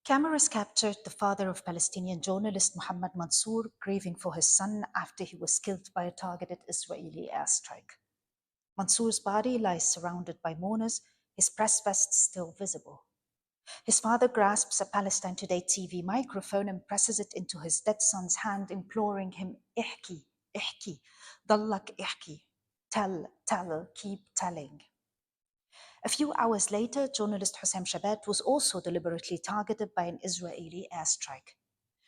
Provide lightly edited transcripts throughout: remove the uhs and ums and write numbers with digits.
Cameras captured the father of Palestinian journalist Mohammed Mansour grieving for his son after he was killed by a targeted Israeli airstrike. Mansour's body lies surrounded by mourners, his press vest still visible. His father grasps a Palestine Today TV microphone and presses it into his dead son's hand, imploring him, "Ihki, ihki, dallak ihki, tell, keep telling." A few hours later, journalist Hussam Shabat was also deliberately targeted by an Israeli airstrike.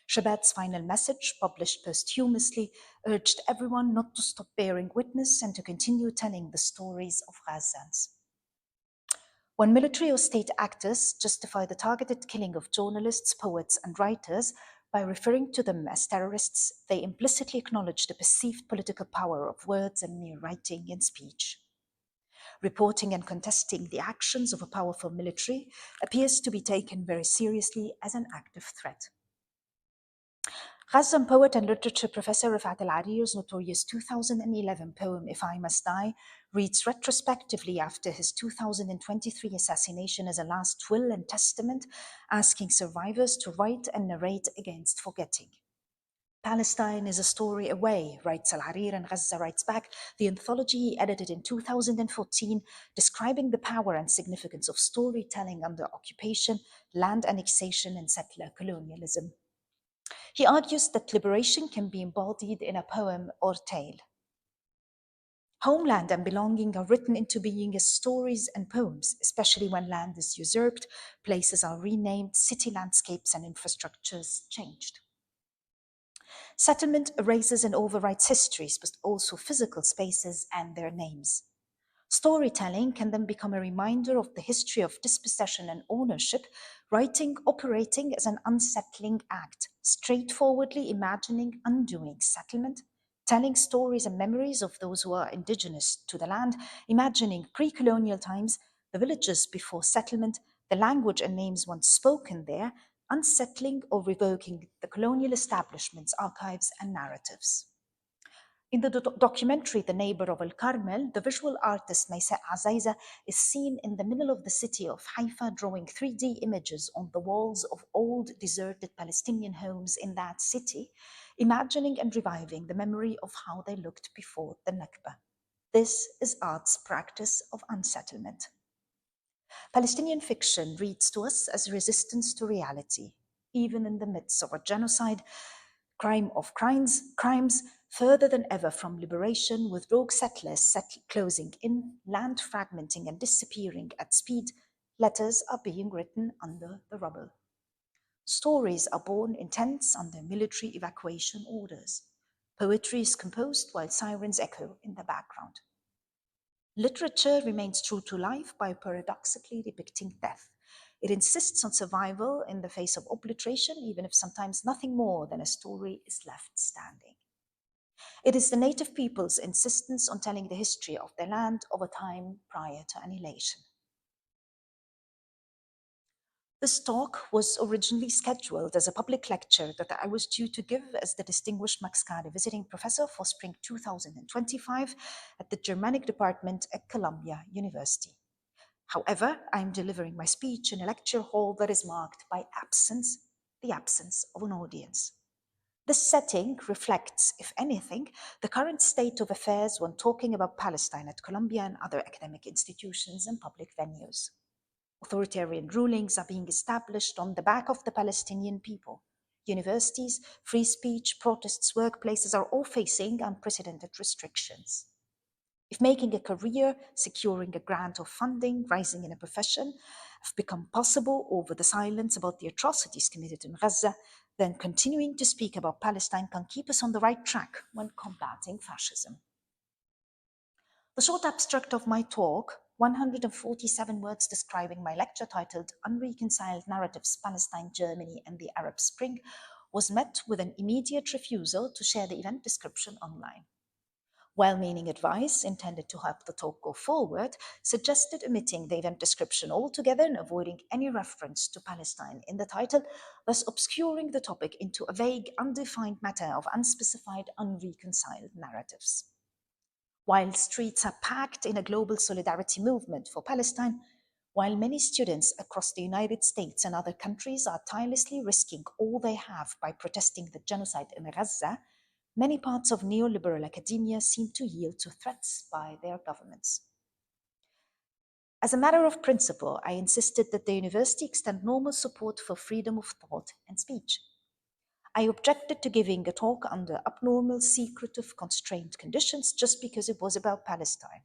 Shabat's final message, published posthumously, urged everyone not to stop bearing witness and to continue telling the stories of Gazans. When military or state actors justify the targeted killing of journalists, poets, and writers by referring to them as terrorists, they implicitly acknowledge the perceived political power of words and mere writing and speech. Reporting and contesting the actions of a powerful military appears to be taken very seriously as an active threat. Ghazan poet and literature professor Rafat al-Arir's notorious 2011 poem If I Must Die reads retrospectively after his 2023 assassination as a last will and testament, asking survivors to write and narrate against forgetting. Palestine is a story away, writes Al-Arir, and Gaza writes back, the anthology he edited in 2014, describing the power and significance of storytelling under occupation, land annexation, and settler colonialism. He argues that liberation can be embodied in a poem or tale. Homeland and belonging are written into being as stories and poems, especially when land is usurped, places are renamed, city landscapes and infrastructures changed. Settlement erases and overwrites histories, but also physical spaces and their names. Storytelling can then become a reminder of the history of dispossession and ownership, writing operating as an unsettling act, straightforwardly imagining undoing settlement, telling stories and memories of those who are indigenous to the land, imagining pre-colonial times, the villages before settlement, the language and names once spoken there, unsettling or revoking the colonial establishment's archives and narratives. In the documentary The Neighbor of Al Carmel, the visual artist Maysa Azaiza is seen in the middle of the city of Haifa drawing 3D images on the walls of old deserted Palestinian homes in that city, imagining and reviving the memory of how they looked before the Nakba. This is art's practice of unsettlement. Palestinian fiction reads to us as resistance to reality, even in the midst of a genocide, crime of crimes further than ever from liberation, with rogue settlers closing in, land fragmenting and disappearing at speed, letters are being written under the rubble. Stories are born in tents under military evacuation orders. Poetry is composed while sirens echo in the background. Literature remains true to life by paradoxically depicting death. It insists on survival in the face of obliteration, even if sometimes nothing more than a story is left standing. It is the native people's insistence on telling the history of their land of a time prior to annihilation. This talk was originally scheduled as a public lecture that I was due to give as the distinguished Max Kade Visiting Professor for spring 2025 at the Germanic Department at Columbia University. However, I am delivering my speech in a lecture hall that is marked by absence, the absence of an audience. This setting reflects, if anything, the current state of affairs when talking about Palestine at Columbia and other academic institutions and public venues. Authoritarian rulings are being established on the back of the Palestinian people. Universities, free speech, protests, workplaces are all facing unprecedented restrictions. If making a career, securing a grant or funding, rising in a profession have become possible over the silence about the atrocities committed in Gaza, then continuing to speak about Palestine can keep us on the right track when combating fascism. The short abstract of my talk, 147 words describing my lecture titled Unreconciled Narratives, Palestine, Germany and the Arab Spring, was met with an immediate refusal to share the event description online. Well-meaning advice intended to help the talk go forward suggested omitting the event description altogether and avoiding any reference to Palestine in the title, thus obscuring the topic into a vague, undefined matter of unspecified, unreconciled narratives. While streets are packed in a global solidarity movement for Palestine, While many students across the United States and other countries are tirelessly risking all they have by protesting the genocide in Gaza, many parts of neoliberal academia seem to yield to threats by their governments. As a matter of principle, I insisted that the university extend normal support for freedom of thought and speech. I objected to giving a talk under abnormal, secretive, constrained conditions just because it was about Palestine.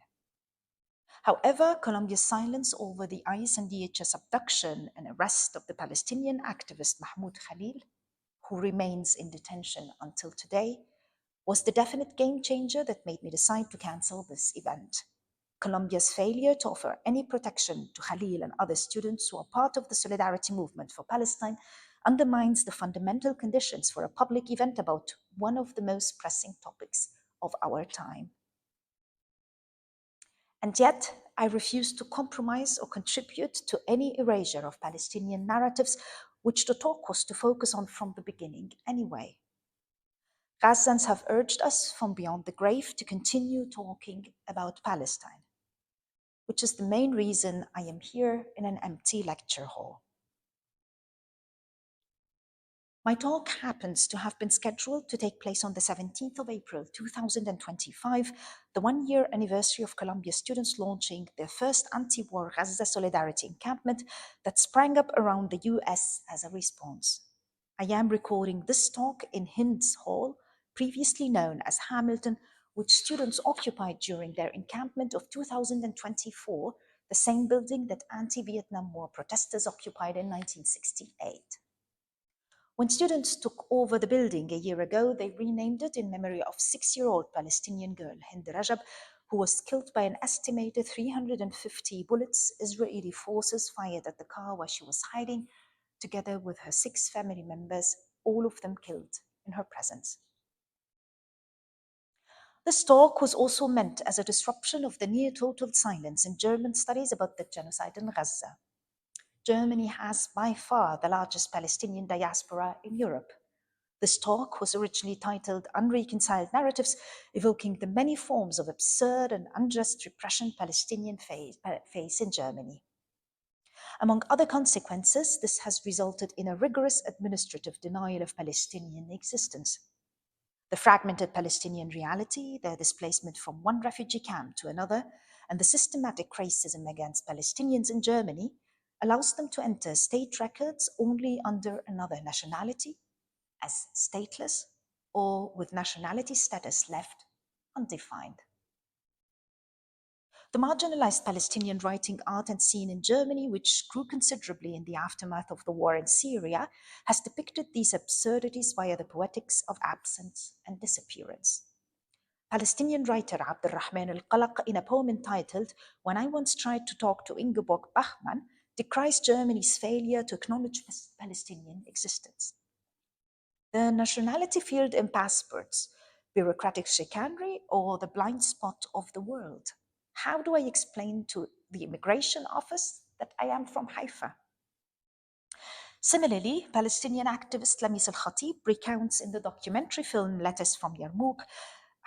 However, Colombia's silence over the ICE and DHS abduction and arrest of the Palestinian activist Mahmoud Khalil, who remains in detention until today, was the definite game changer that made me decide to cancel this event. Colombia's failure to offer any protection to Khalil and other students who are part of the solidarity movement for Palestine undermines the fundamental conditions for a public event about one of the most pressing topics of our time. And yet, I refuse to compromise or contribute to any erasure of Palestinian narratives, which the talk was to focus on from the beginning anyway. Gazans have urged us from beyond the grave to continue talking about Palestine, which is the main reason I am here in an empty lecture hall. My talk happens to have been scheduled to take place on the 17th of April 2025, the one-year anniversary of Columbia students launching their first anti-war Gaza solidarity encampment that sprang up around the US as a response. I am recording this talk in Hind's Hall, previously known as Hamilton, which students occupied during their encampment of 2024, the same building that anti-Vietnam War protesters occupied in 1968. When students took over the building a year ago, they renamed it in memory of 6-year-old Palestinian girl Hind Rajab, who was killed by an estimated 350 bullets Israeli forces fired at the car where she was hiding, together with her 6 family members, all of them killed in her presence. This talk was also meant as a disruption of the near-total silence in German studies about the genocide in Gaza. Germany has by far the largest Palestinian diaspora in Europe. This talk was originally titled Unreconciled Narratives, evoking the many forms of absurd and unjust repression Palestinians face in Germany. Among other consequences, this has resulted in a rigorous administrative denial of Palestinian existence. The fragmented Palestinian reality, their displacement from one refugee camp to another, and the systematic racism against Palestinians in Germany allows them to enter state records only under another nationality, as stateless, or with nationality status left undefined. The marginalized Palestinian writing, art, and scene in Germany, which grew considerably in the aftermath of the war in Syria, has depicted these absurdities via the poetics of absence and disappearance. Palestinian writer Abdurrahman al-Qalaq, in a poem entitled When I Once Tried to Talk to Ingeborg Bachmann, decries Germany's failure to acknowledge Palestinian existence. The nationality field in passports, bureaucratic chicanery, or the blind spot of the world. How do I explain to the immigration office that I am from Haifa? Similarly, Palestinian activist Lamis al-Khatib recounts in the documentary film Letters from Yarmouk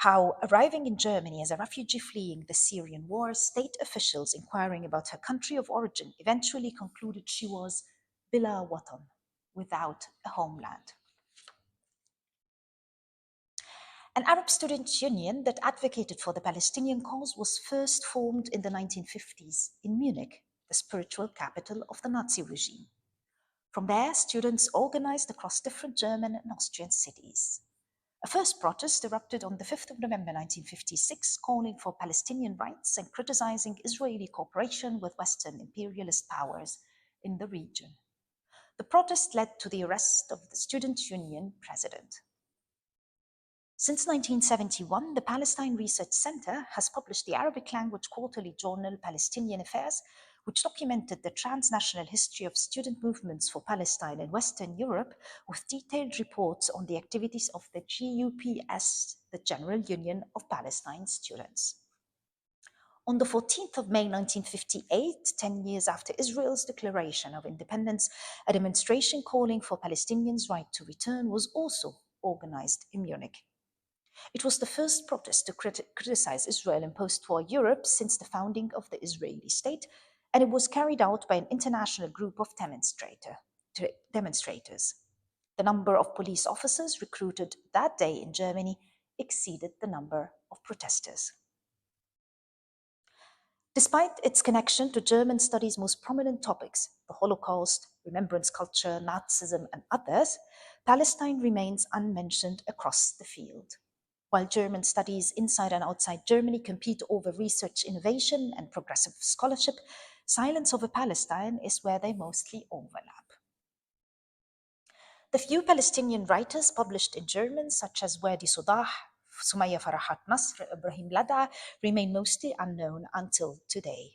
how, arriving in Germany as a refugee fleeing the Syrian war, state officials inquiring about her country of origin eventually concluded she was bila watan, without a homeland. An Arab student union that advocated for the Palestinian cause was first formed in the 1950s in Munich, the spiritual capital of the Nazi regime. From there, students organized across different German and Austrian cities. A first protest erupted on the 5th of November 1956, calling for Palestinian rights and criticizing Israeli cooperation with Western imperialist powers in the region. The protest led to the arrest of the student union president. Since 1971, the Palestine Research Center has published the Arabic language quarterly journal Palestinian Affairs, which documented the transnational history of student movements for Palestine in Western Europe, with detailed reports on the activities of the GUPS, the General Union of Palestine Students. On the 14th of May 1958, 10 years after Israel's declaration of independence, a demonstration calling for Palestinians' right to return was also organized in Munich. It was the first protest to criticize Israel in post-war Europe since the founding of the Israeli state, and it was carried out by an international group of demonstrators. The number of police officers recruited that day in Germany exceeded the number of protesters. Despite its connection to German studies' most prominent topics, the Holocaust, remembrance culture, Nazism, and others, Palestine remains unmentioned across the field. While German studies inside and outside Germany compete over research innovation and progressive scholarship, silence over Palestine is where they mostly overlap. The few Palestinian writers published in German, such as Wadi Sudah, Sumaya Farahat Nasr, Ibrahim Lada, remain mostly unknown until today.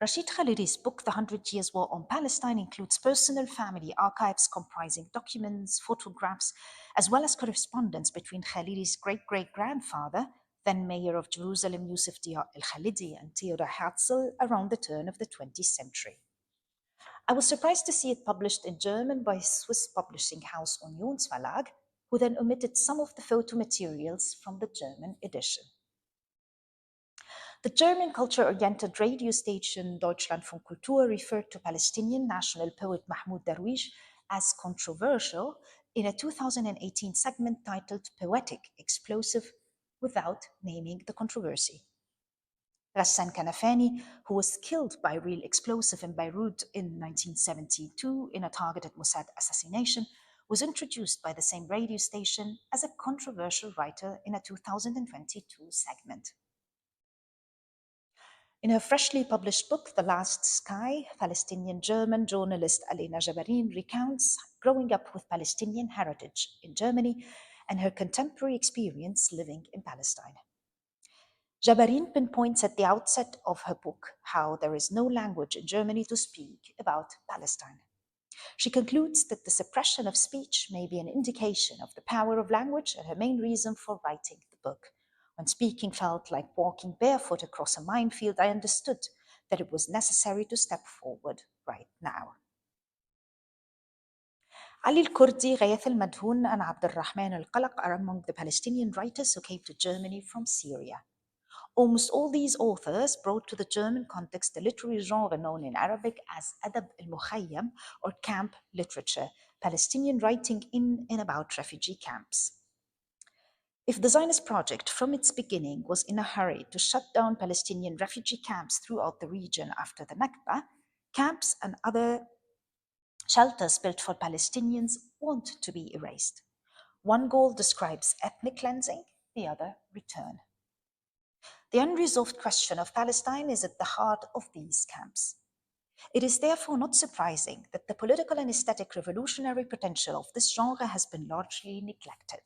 Rashid Khalili's book, The 100 Years' War on Palestine, includes personal family archives comprising documents, photographs, as well as correspondence between Khalili's great-great-grandfather, then mayor of Jerusalem, Yusuf Dia al-Khalidi, and Theodor Herzl around the turn of the 20th century. I was surprised to see it published in German by Swiss publishing house Unionsverlag, who then omitted some of the photo materials from the German edition. The German culture-oriented radio station Deutschlandfunk Kultur referred to Palestinian national poet Mahmoud Darwish as controversial in a 2018 segment titled Poetic Explosive, without naming the controversy. Ghassan Kanafani, who was killed by real explosive in Beirut in 1972 in a targeted Mossad assassination, was introduced by the same radio station as a controversial writer in a 2022 segment. In her freshly published book, The Last Sky, Palestinian-German journalist Alena Jabarin recounts growing up with Palestinian heritage in Germany and her contemporary experience living in Palestine. Jabarin pinpoints at the outset of her book how there is no language in Germany to speak about Palestine. She concludes that the suppression of speech may be an indication of the power of language and her main reason for writing the book. When speaking felt like walking barefoot across a minefield, I understood that it was necessary to step forward right now. Ali al-Kurdi, Ghayath al-Madhoun, and Abd al-Rahman al-Qalaq are among the Palestinian writers who came to Germany from Syria. Almost all these authors brought to the German context the literary genre known in Arabic as Adab al-Mukhayyam, or camp literature, Palestinian writing in and about refugee camps. If the Zionist project from its beginning was in a hurry to shut down Palestinian refugee camps throughout the region after the Nakba, camps and other shelters built for Palestinians want to be erased. One goal describes ethnic cleansing, the other return. The unresolved question of Palestine is at the heart of these camps. It is therefore not surprising that the political and aesthetic revolutionary potential of this genre has been largely neglected.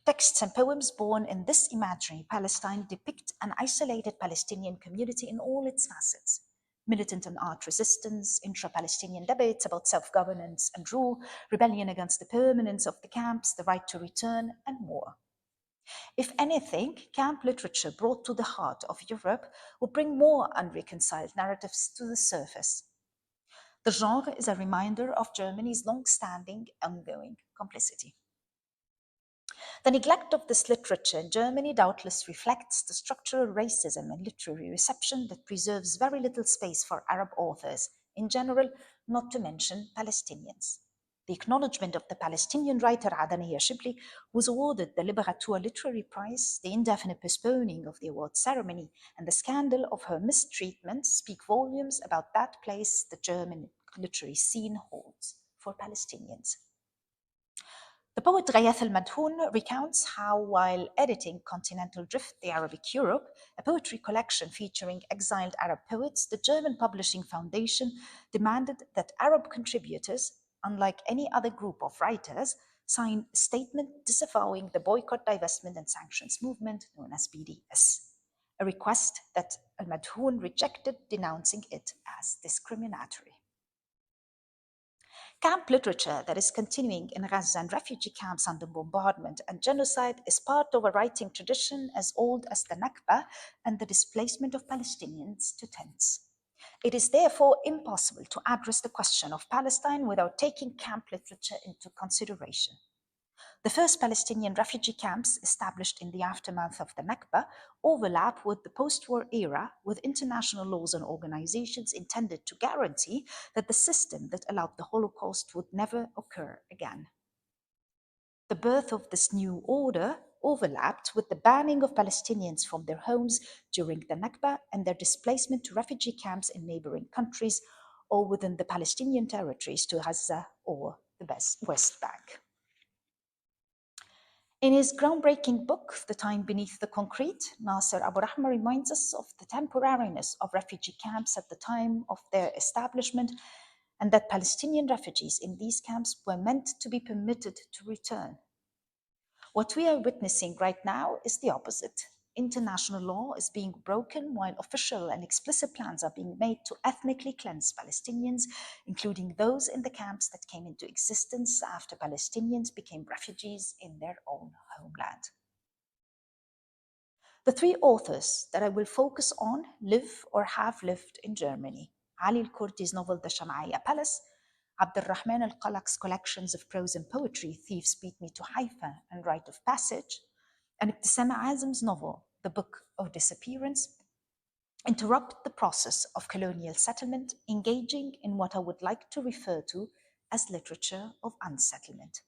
Texts and poems born in this imaginary Palestine depict an isolated Palestinian community in all its facets. Militant and art resistance, intra-Palestinian debates about self-governance and rule, rebellion against the permanence of the camps, the right to return, and more. If anything, camp literature brought to the heart of Europe will bring more unreconciled narratives to the surface. The genre is a reminder of Germany's long-standing, ongoing complicity. The neglect of this literature in Germany doubtless reflects the structural racism and literary reception that preserves very little space for Arab authors in general, not to mention Palestinians. The acknowledgement of the Palestinian writer Adania Shibli was awarded the Liberatur Literary Prize, the indefinite postponing of the award ceremony, and the scandal of her mistreatment speak volumes about that place the German literary scene holds for Palestinians. The poet Ghayath al-Madhoun recounts how, while editing Continental Drift, the Arabic Europe, a poetry collection featuring exiled Arab poets, the German Publishing Foundation demanded that Arab contributors, unlike any other group of writers, sign a statement disavowing the boycott, divestment, and sanctions movement known as BDS, a request that al-Madhoun rejected, denouncing it as discriminatory. Camp literature that is continuing in Gaza and refugee camps under bombardment and genocide is part of a writing tradition as old as the Nakba and the displacement of Palestinians to tents. It is therefore impossible to address the question of Palestine without taking camp literature into consideration. The first Palestinian refugee camps established in the aftermath of the Nakba overlap with the post-war era, with international laws and organizations intended to guarantee that the system that allowed the Holocaust would never occur again. The birth of this new order overlapped with the banning of Palestinians from their homes during the Nakba and their displacement to refugee camps in neighboring countries or within the Palestinian territories to Gaza or the West Bank. In his groundbreaking book, The Time Beneath the Concrete, Nasser Abu Rahma reminds us of the temporariness of refugee camps at the time of their establishment, and that Palestinian refugees in these camps were meant to be permitted to return. What we are witnessing right now is the opposite. International law is being broken while official and explicit plans are being made to ethnically cleanse Palestinians, including those in the camps that came into existence after Palestinians became refugees in their own homeland. The three authors that I will focus on live or have lived in Germany. Ali al-Kurdi's novel The Sham'aya Palace, Abdurrahman al-Qalaq's collections of prose and poetry, Thieves Beat Me to Haifa and Rite of Passage, and Ibtisam Azam's novel, The Book of Disappearance, interrupt the process of colonial settlement, engaging in what I would like to refer to as literature of unsettlement.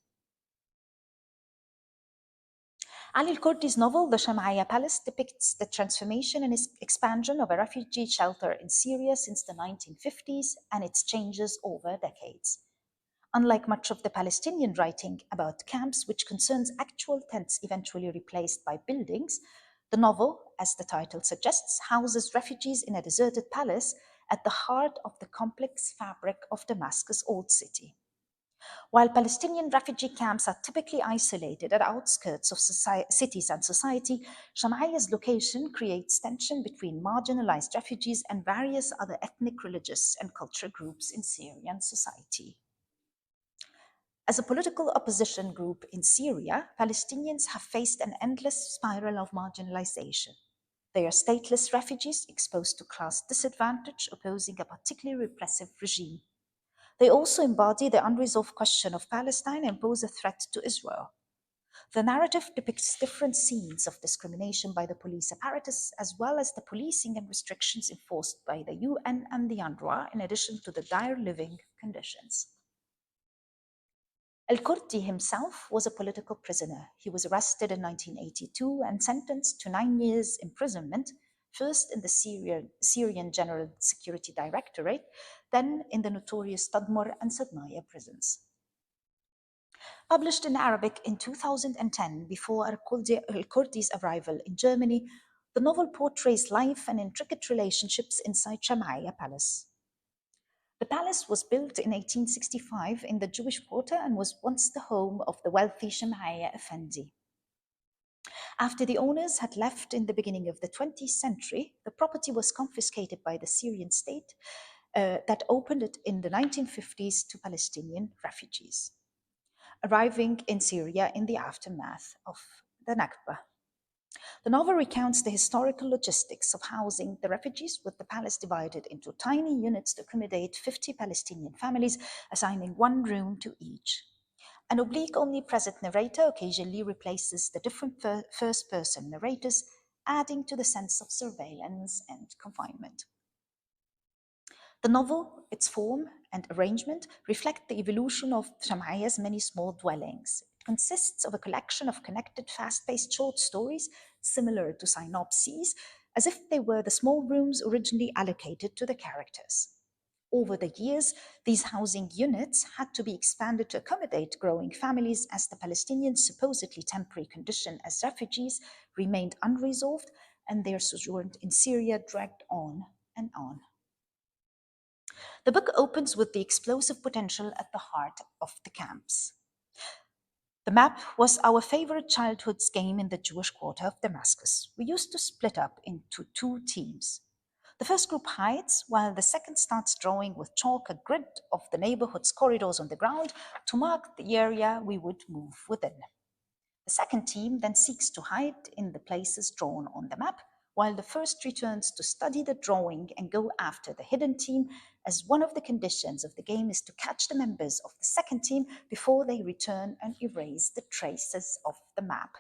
Ali al-Kurdi's novel, The Sham'aya Palace, depicts the transformation and expansion of a refugee shelter in Syria since the 1950s and its changes over decades. Unlike much of the Palestinian writing about camps, which concerns actual tents eventually replaced by buildings, the novel, as the title suggests, houses refugees in a deserted palace at the heart of the complex fabric of Damascus' old city. While Palestinian refugee camps are typically isolated at outskirts of cities and society, Sham'aya's location creates tension between marginalized refugees and various other ethnic, religious, and cultural groups in Syrian society. As a political opposition group in Syria, Palestinians have faced an endless spiral of marginalization. They are stateless refugees exposed to class disadvantage, opposing a particularly repressive regime. They also embody the unresolved question of Palestine and pose a threat to Israel. The narrative depicts different scenes of discrimination by the police apparatus, as well as the policing and restrictions enforced by the UN and the UNRWA, in addition to the dire living conditions. Al-Kurdi himself was a political prisoner. He was arrested in 1982 and sentenced to 9 years imprisonment, first in the Syrian General Security Directorate, then in the notorious Tadmor and Sadnaya prisons. Published in Arabic in 2010, before Al-Kurdi's arrival in Germany, the novel portrays life and intricate relationships inside Sham'aya Palace. The palace was built in 1865 in the Jewish quarter and was once the home of the wealthy Sham'aya Effendi. After the owners had left in the beginning of the 20th century, the property was confiscated by the Syrian state that opened it in the 1950s to Palestinian refugees, arriving in Syria in the aftermath of the Nakba. The novel recounts the historical logistics of housing the refugees, with the palace divided into tiny units to accommodate 50 Palestinian families, assigning one room to each. An oblique omnipresent narrator occasionally replaces the different first-person narrators, adding to the sense of surveillance and confinement. The novel, its form and arrangement, reflect the evolution of Sham'aya's many small dwellings. It consists of a collection of connected, fast-paced short stories, similar to synopses, as if they were the small rooms originally allocated to the characters. Over the years, these housing units had to be expanded to accommodate growing families, as the Palestinians' supposedly temporary condition as refugees remained unresolved and their sojourn in Syria dragged on and on. The book opens with the explosive potential at the heart of the camps. The map was our favorite childhood game in the Jewish quarter of Damascus. We used to split up into two teams. The first group hides, while the second starts drawing with chalk a grid of the neighborhood's corridors on the ground to mark the area we would move within. The second team then seeks to hide in the places drawn on the map, while the first returns to study the drawing and go after the hidden team, as one of the conditions of the game is to catch the members of the second team before they return and erase the traces of the map.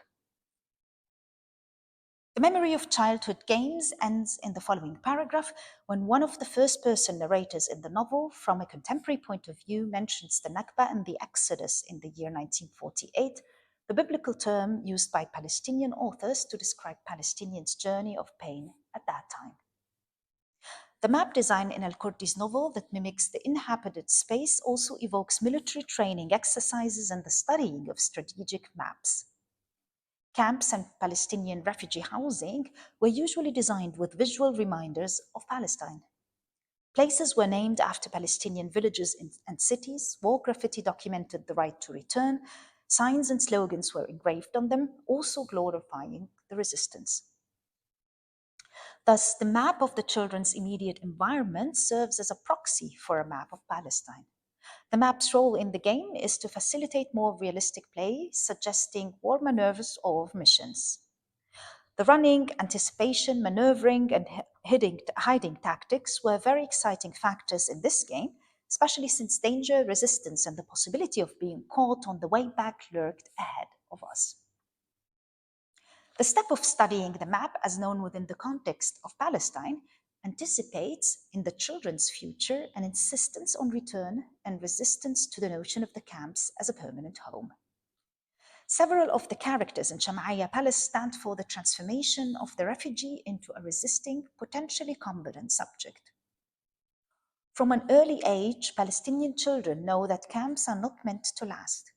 The memory of childhood games ends in the following paragraph when one of the first-person narrators in the novel, from a contemporary point of view, mentions the Nakba and the Exodus in the year 1948, the biblical term used by Palestinian authors to describe Palestinians' journey of pain at that time. The map design in Al-Kurdi's novel that mimics the inhabited space also evokes military training exercises and the studying of strategic maps. Camps and Palestinian refugee housing were usually designed with visual reminders of Palestine. Places were named after Palestinian villages and cities, wall graffiti documented the right to return, signs and slogans were engraved on them, also glorifying the resistance. Thus, the map of the children's immediate environment serves as a proxy for a map of Palestine. The map's role in the game is to facilitate more realistic play, suggesting war maneuvers or missions. The running, anticipation, maneuvering, and hiding tactics were very exciting factors in this game, especially since danger, resistance, and the possibility of being caught on the way back lurked ahead of us. The step of studying the map, as known within the context of Palestine, anticipates in the children's future an insistence on return and resistance to the notion of the camps as a permanent home. Several of the characters in Sham'aya Palace stand for the transformation of the refugee into a resisting, potentially combatant subject. From an early age, Palestinian children know that camps are not meant to last.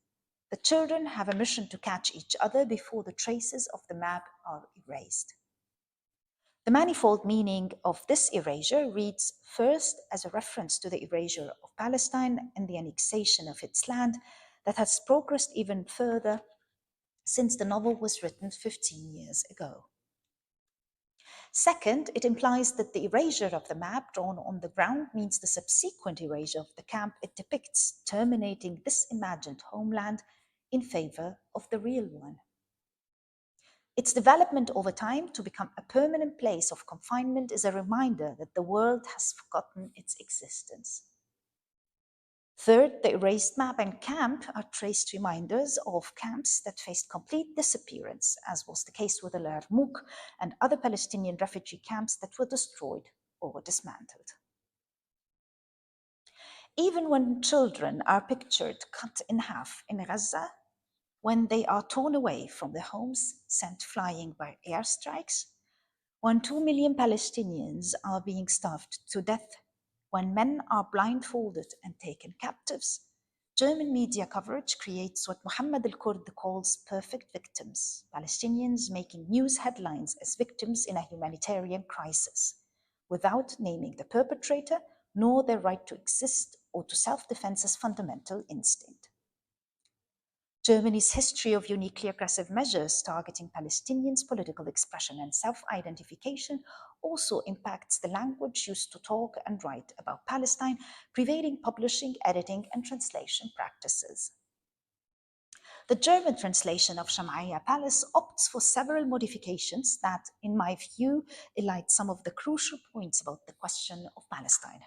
The children have a mission to catch each other before the traces of the map are erased. The manifold meaning of this erasure reads first as a reference to the erasure of Palestine and the annexation of its land that has progressed even further since the novel was written 15 years ago. Second, it implies that the erasure of the map drawn on the ground means the subsequent erasure of the camp it depicts, terminating this imagined homeland in favor of the real one. Its development over time to become a permanent place of confinement is a reminder that the world has forgotten its existence. Third, the erased map and camp are traced reminders of camps that faced complete disappearance, as was the case with the Yarmouk and other Palestinian refugee camps that were destroyed or dismantled. Even when children are pictured cut in half in Gaza, when they are torn away from their homes, sent flying by airstrikes, when 2 million Palestinians are being starved to death, when men are blindfolded and taken captives, German media coverage creates what Muhammad al-Kurd calls perfect victims, Palestinians making news headlines as victims in a humanitarian crisis, without naming the perpetrator nor their right to exist or to self-defense as fundamental instinct. Germany's history of uniquely aggressive measures targeting Palestinians' political expression and self-identification also impacts the language used to talk and write about Palestine, pervading publishing, editing, and translation practices. The German translation of Sham'aya Palace opts for several modifications that, in my view, highlight some of the crucial points about the question of Palestine.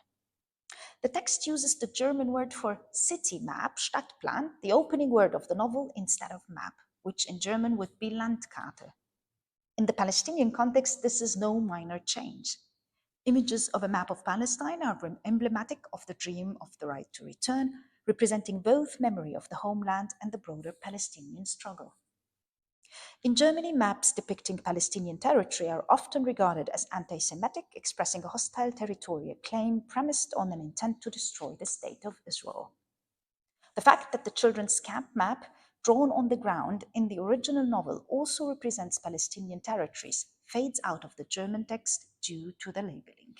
The text uses the German word for city map, Stadtplan, the opening word of the novel, instead of map, which in German would be Landkarte. In the Palestinian context, this is no minor change. Images of a map of Palestine are emblematic of the dream of the right to return, representing both memory of the homeland and the broader Palestinian struggle. In Germany, maps depicting Palestinian territory are often regarded as anti-Semitic, expressing a hostile territorial claim premised on an intent to destroy the state of Israel. The fact that the children's camp map drawn on the ground in the original novel also represents Palestinian territories fades out of the German text due to the labeling.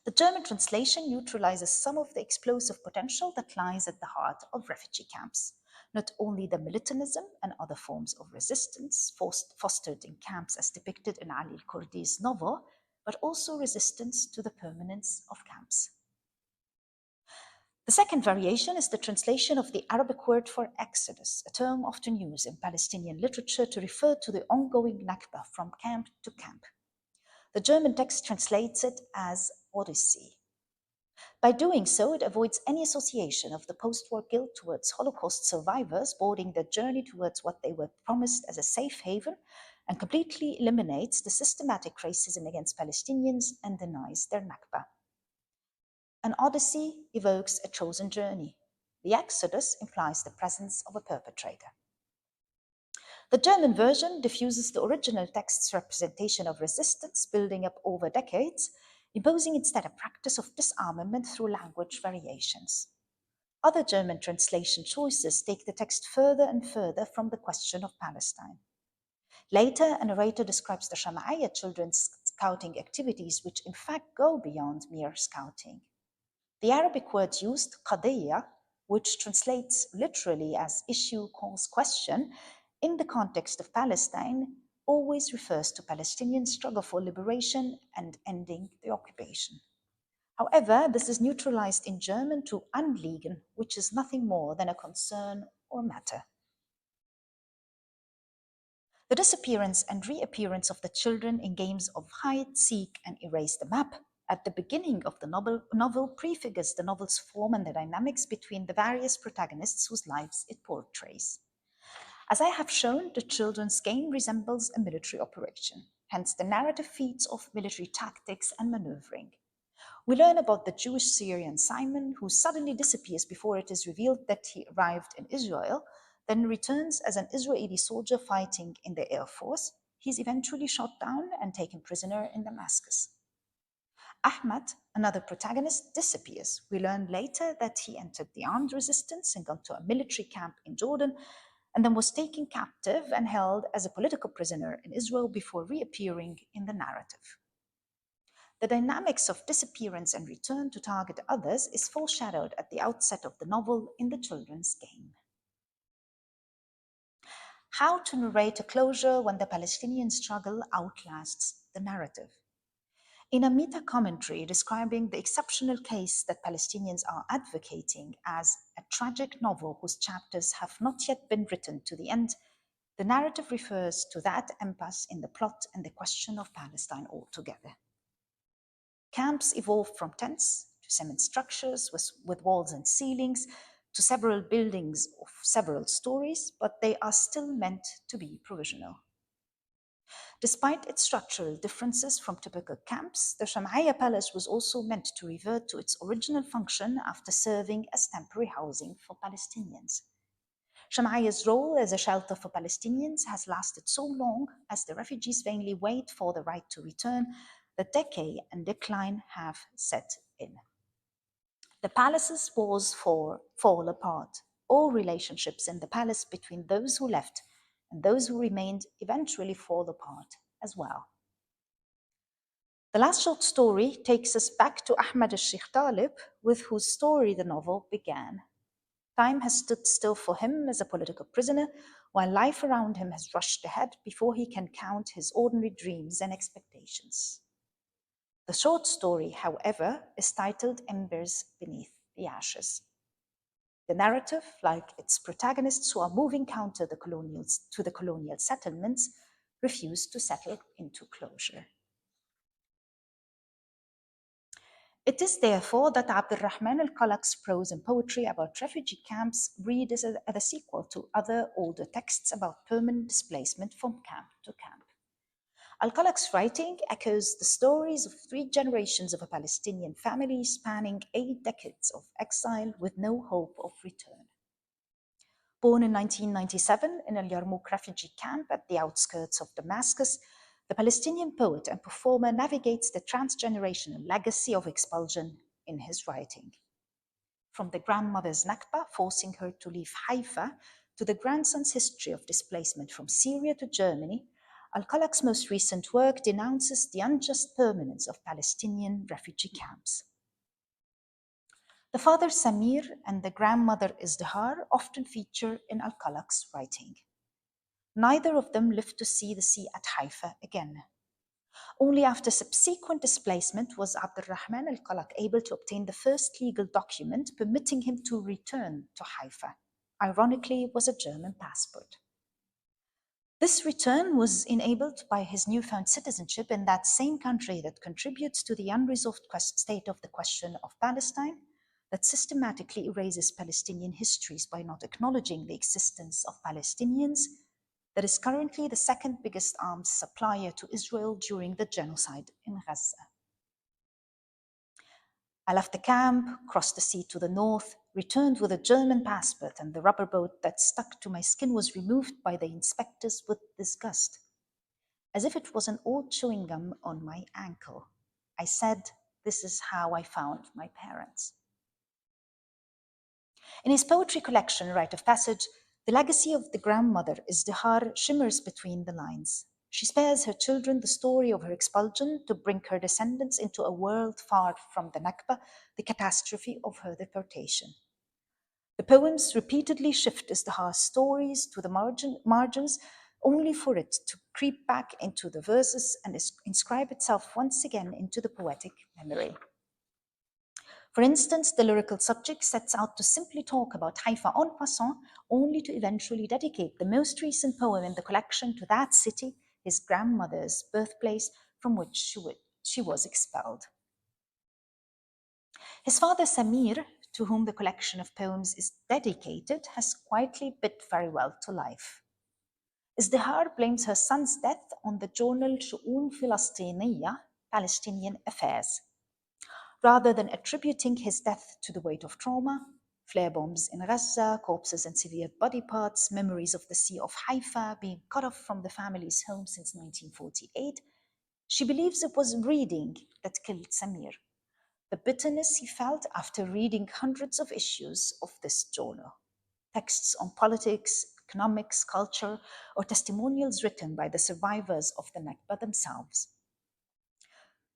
The German translation neutralizes some of the explosive potential that lies at the heart of refugee camps. Not only the militarism and other forms of resistance fostered in camps as depicted in Ali al-Kurdi's novel, but also resistance to the permanence of camps. The second variation is the translation of the Arabic word for exodus, a term often used in Palestinian literature to refer to the ongoing Nakba from camp to camp. The German text translates it as Odyssey. By doing so, it avoids any association of the post-war guilt towards Holocaust survivors boarding their journey towards what they were promised as a safe haven, and completely eliminates the systematic racism against Palestinians and denies their Nakba. An odyssey evokes a chosen journey. The exodus implies the presence of a perpetrator. The German version diffuses the original text's representation of resistance building up over decades, imposing instead a practice of disarmament through language variations. Other German translation choices take the text further and further from the question of Palestine. Later, a narrator describes the Shama'iyya children's scouting activities, which in fact go beyond mere scouting. The Arabic word used, qadiyya, which translates literally as issue, cause, question, in the context of Palestine, always refers to Palestinian struggle for liberation and ending the occupation. However, this is neutralized in German to Anliegen, which is nothing more than a concern or matter. The disappearance and reappearance of the children in games of hide, seek, and erase the map at the beginning of the novel prefigures the novel's form and the dynamics between the various protagonists whose lives it portrays. As I have shown, the children's game resembles a military operation, hence the narrative feats of military tactics and maneuvering. We learn about the Jewish Syrian Simon, who suddenly disappears before it is revealed that he arrived in Israel, then returns as an Israeli soldier fighting in the Air Force. He's eventually shot down and taken prisoner in Damascus. Ahmad, another protagonist, disappears. We learn later that he entered the armed resistance and got to a military camp in Jordan, and then was taken captive and held as a political prisoner in Israel before reappearing in the narrative. The dynamics of disappearance and return to target others is foreshadowed at the outset of the novel in the children's game. How to narrate a closure when the Palestinian struggle outlasts the narrative. In a meta-commentary describing the exceptional case that Palestinians are advocating as a tragic novel whose chapters have not yet been written to the end, the narrative refers to that impasse in the plot and the question of Palestine altogether. Camps evolved from tents to cement structures with walls and ceilings to several buildings of several stories, but they are still meant to be provisional. Despite its structural differences from typical camps, the Sham'iyya Palace was also meant to revert to its original function after serving as temporary housing for Palestinians. Sham'iyya's role as a shelter for Palestinians has lasted so long as the refugees vainly wait for the right to return, that decay and decline have set in. The palace's walls fall apart. All relationships in the palace between those who left and those who remained eventually fall apart as well. The last short story takes us back to Ahmad al-Sheikh Talib, with whose story the novel began. Time has stood still for him as a political prisoner, while life around him has rushed ahead before he can count his ordinary dreams and expectations. The short story, however, is titled Embers Beneath the Ashes. The narrative, like its protagonists who are moving counter to the colonial settlements, refuse to settle into closure. It is therefore that Abdurrahman al-Qalaq's prose and poetry about refugee camps read as a sequel to other older texts about permanent displacement from camp to camp. Al-Qalaq's writing echoes the stories of 3 generations of a Palestinian family spanning 8 decades of exile with no hope of return. Born in 1997 in Al Yarmouk refugee camp at the outskirts of Damascus, the Palestinian poet and performer navigates the transgenerational legacy of expulsion in his writing. From the grandmother's Nakba, forcing her to leave Haifa, to the grandson's history of displacement from Syria to Germany, Al-Qalaq's most recent work denounces the unjust permanence of Palestinian refugee camps. The father Samir and the grandmother Izdihar often feature in Al-Qalaq's writing. Neither of them lived to see the sea at Haifa again. Only after subsequent displacement was Abdurrahman al-Qalaq able to obtain the first legal document permitting him to return to Haifa. Ironically, it was a German passport. This return was enabled by his newfound citizenship in that same country that contributes to the unresolved state of the question of Palestine, that systematically erases Palestinian histories by not acknowledging the existence of Palestinians, that is currently the second biggest arms supplier to Israel during the genocide in Gaza. I left the camp, crossed the sea to the north, returned with a German passport, and the rubber boat that stuck to my skin was removed by the inspectors with disgust, as if it was an old chewing gum on my ankle. I said, "This is how I found my parents." In his poetry collection, Rite of Passage, the legacy of the grandmother Izdihar shimmers between the lines. She spares her children the story of her expulsion to bring her descendants into a world far from the Nakba, the catastrophe of her deportation. The poems repeatedly shift Izdihar's stories to the margins, only for it to creep back into the verses and inscribe itself once again into the poetic memory. For instance, the lyrical subject sets out to simply talk about Haifa en passant, only to eventually dedicate the most recent poem in the collection to that city, his grandmother's birthplace, from which she was expelled. His father Samir, to whom the collection of poems is dedicated, has quietly bid farewell to life. Izdihar blames her son's death on the journal Shu'un Filastiniya, Palestinian Affairs. Rather than attributing his death to the weight of trauma, flare bombs in Gaza, corpses and severed body parts, memories of the Sea of Haifa, being cut off from the family's home since 1948, she believes it was reading that killed Samir. The bitterness he felt after reading hundreds of issues of this journal, texts on politics, economics, culture, or testimonials written by the survivors of the Nakba themselves.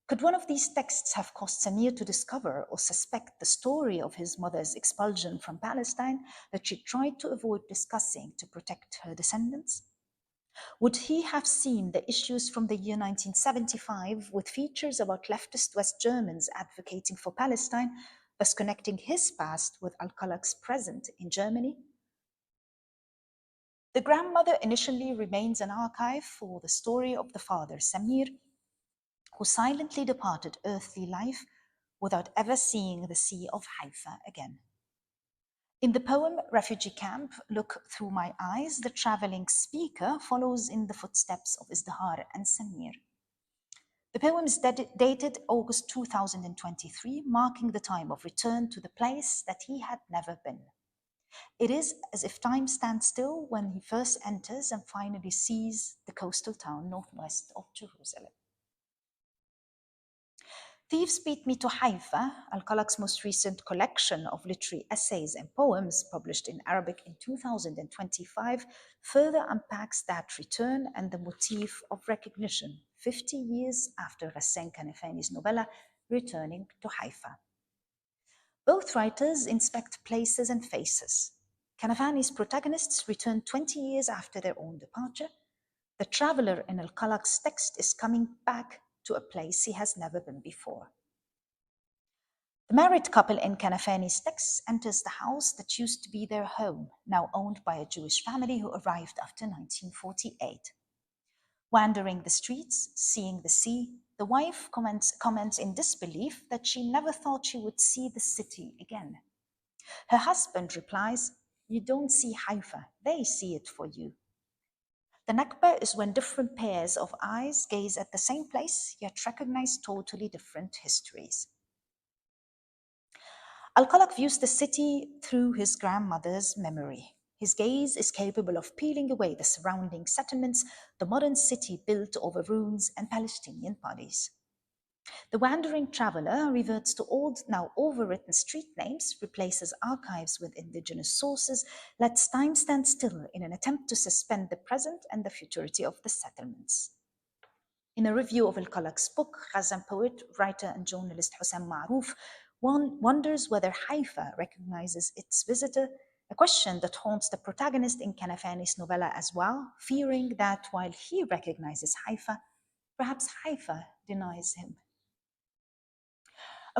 Could one of these texts have caused Samir to discover or suspect the story of his mother's expulsion from Palestine that she tried to avoid discussing to protect her descendants? Would he have seen the issues from the year 1975 with features about leftist West Germans advocating for Palestine, thus connecting his past with al-Qalaq's present in Germany? The grandmother initially remains an archive for the story of the father, Samir, who silently departed earthly life without ever seeing the Sea of Haifa again. In the poem Refugee Camp, Look Through My Eyes, the traveling speaker follows in the footsteps of Izdihar and Samir. The poem is dated August 2023, marking the time of return to the place that he had never been. It is as if time stands still when he first enters and finally sees the coastal town northwest of Jerusalem. Thieves Beat Me to Haifa, al-Qalaq's most recent collection of literary essays and poems published in Arabic in 2025, further unpacks that return and the motif of recognition 50 years after Ghassan Kanafani's novella Returning to Haifa. Both writers inspect places and faces. Kanafani's protagonists return 20 years after their own departure. The traveler in al-Qalaq's text is coming back to a place he has never been before. The married couple in Kanafani's text enters the house that used to be their home, now owned by a Jewish family who arrived after 1948. Wandering the streets, seeing the sea, the wife comments in disbelief that she never thought she would see the city again. Her husband replies, "You don't see Haifa, they see it for you." The Nakba is when different pairs of eyes gaze at the same place, yet recognize totally different histories. Al-Qalaq views the city through his grandmother's memory. His gaze is capable of peeling away the surrounding settlements, the modern city built over ruins and Palestinian bodies. The wandering traveler reverts to old, now overwritten street names, replaces archives with indigenous sources, lets time stand still in an attempt to suspend the present and the futurity of the settlements. In a review of al-Qalaq's book, Ghazan poet, writer and journalist Hussein Maroof one wonders whether Haifa recognizes its visitor, a question that haunts the protagonist in Kanafani's novella as well, fearing that while he recognizes Haifa, Perhaps Haifa denies him.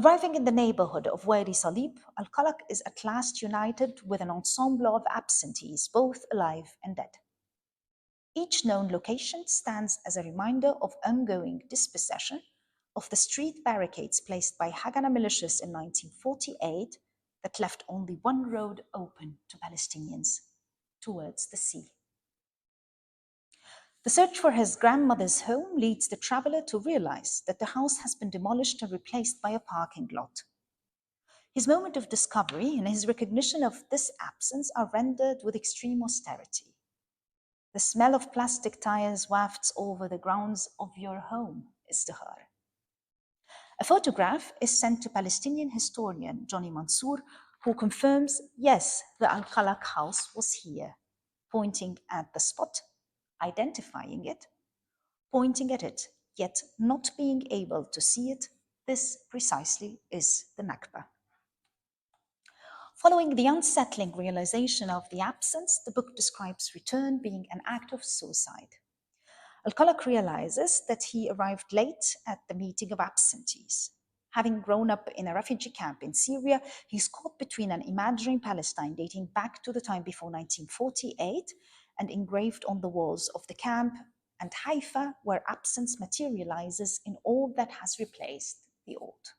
Arriving in the neighborhood of Wadi Salib, Al-Qalaq is at last united with an ensemble of absentees, both alive and dead. Each known location stands as a reminder of ongoing dispossession, of the street barricades placed by Haganah militias in 1948 that left only one road open to Palestinians, towards the sea. The search for his grandmother's home leads the traveler to realize that the house has been demolished and replaced by a parking lot. His moment of discovery and his recognition of this absence are rendered with extreme austerity. The smell of plastic tires wafts over the grounds of your home, Izdihar. A photograph is sent to Palestinian historian Johnny Mansour, who confirms, yes, the Al-Qalaq house was here, pointing at the spot, identifying it, pointing at it, yet not being able to see it. This precisely is the Nakba. Following the unsettling realization of the absence, the book describes return being an act of suicide. Al-Qalaq realizes that he arrived late at the meeting of absentees. Having grown up in a refugee camp in Syria, he's caught between an imaginary Palestine dating back to the time before 1948 and engraved on the walls of the camp, and Haifa, where absence materializes in all that has replaced the old.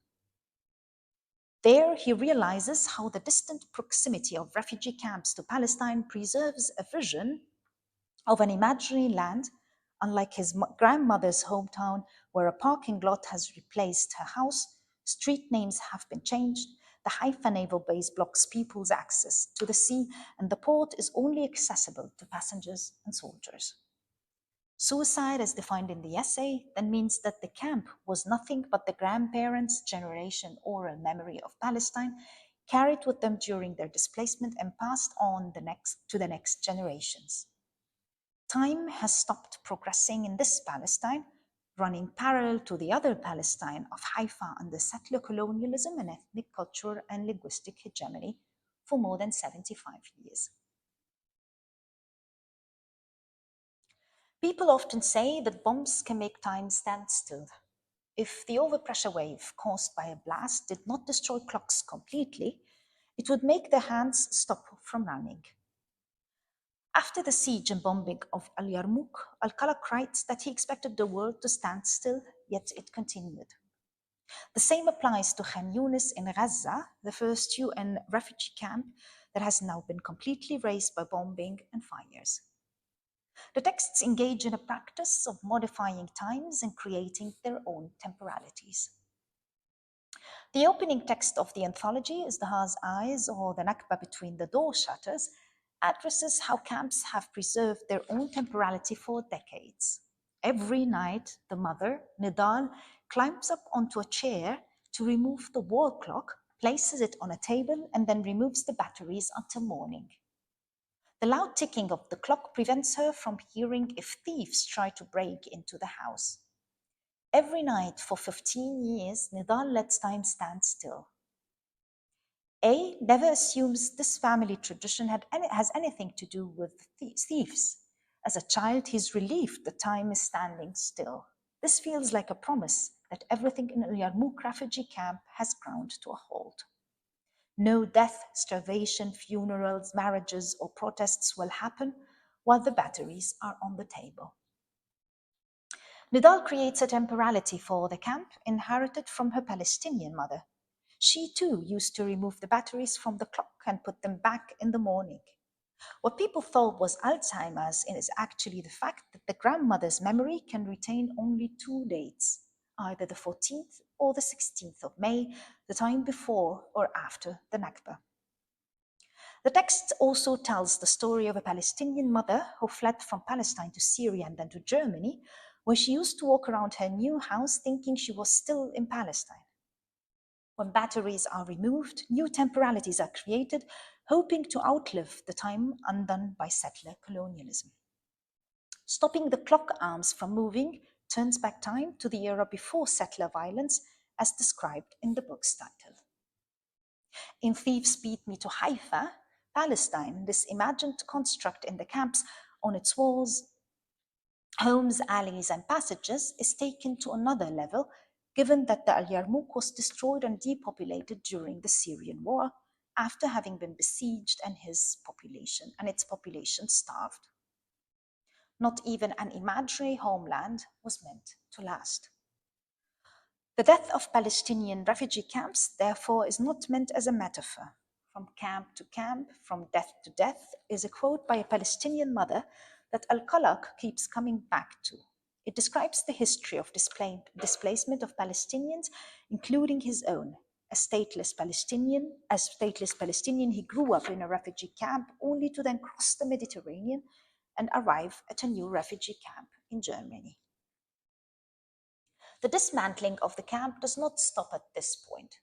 There, he realizes how the distant proximity of refugee camps to Palestine preserves a vision of an imaginary land, unlike his grandmother's hometown, where a parking lot has replaced her house, street names have been changed, the Haifa naval base blocks people's access to the sea, and the port is only accessible to passengers and soldiers. Suicide, as defined in the essay, then means that the camp was nothing but the grandparents' generation oral memory of Palestine, carried with them during their displacement and passed on to the next generations. Time has stopped progressing in this Palestine, running parallel to the other Palestine of Haifa under settler colonialism and ethnic, cultural, and linguistic hegemony for more than 75 years. People often say that bombs can make time stand still. If the overpressure wave caused by a blast did not destroy clocks completely, it would make their hands stop from running. After the siege and bombing of Al Yarmouk, Al-Qalaq writes that he expected the world to stand still, yet it continued. The same applies to Khan Yunis in Gaza, the first UN refugee camp that has now been completely razed by bombing and fires. The texts engage in a practice of modifying times and creating their own temporalities. The opening text of the anthology, Izdihar's Eyes, or the Nakba Between the Door Shutters, addresses how camps have preserved their own temporality for decades. Every night, the mother, Nidal, climbs up onto a chair to remove the wall clock, places it on a table, and then removes the batteries until morning. The loud ticking of the clock prevents her from hearing if thieves try to break into the house. Every night for 15 years, Nidal lets time stand still. A never assumes this family tradition has anything to do with thieves. As a child, he's relieved that time is standing still. This feels like a promise that everything in Al Yarmouk refugee camp has ground to a halt. No death, starvation, funerals, marriages, or protests will happen while the batteries are on the table. Nidal creates a temporality for the camp inherited from her Palestinian mother. She too used to remove the batteries from the clock and put them back in the morning. What people thought was Alzheimer's is actually the fact that the grandmother's memory can retain only 2 dates, either the 14th or the 16th of May, the time before or after the Nakba. The text also tells the story of a Palestinian mother who fled from Palestine to Syria and then to Germany, where she used to walk around her new house thinking she was still in Palestine. When batteries are removed, new temporalities are created, hoping to outlive the time undone by settler colonialism. Stopping the clock arms from moving turns back time to the era before settler violence, as described in the book's title. In Thieves Beat Me to Haifa, Palestine, this imagined construct in the camps, on its walls homes, alleys, and passages is taken to another level, given that the Al Yarmouk was destroyed and depopulated during the Syrian war after having been besieged and its population starved. Not even an imaginary homeland was meant to last. The death of Palestinian refugee camps, therefore, is not meant as a metaphor. From camp to camp, from death to death, is a quote by a Palestinian mother that Al-Qalaq keeps coming back to. It describes the history of displacement of Palestinians, including his own. As stateless Palestinian, he grew up in a refugee camp only to then cross the Mediterranean and arrive at a new refugee camp in Germany. The dismantling of the camp does not stop at this point.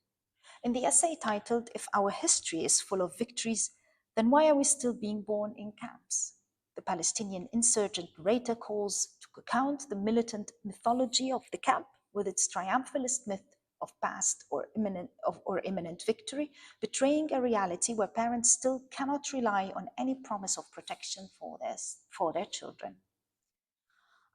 In the essay titled, "If Our History is Full of Victories, Then Why Are We Still Being Born in Camps?" the Palestinian insurgent narrator calls to account the militant mythology of the camp with its triumphalist myth of past or imminent victory, betraying a reality where parents still cannot rely on any promise of protection for their children.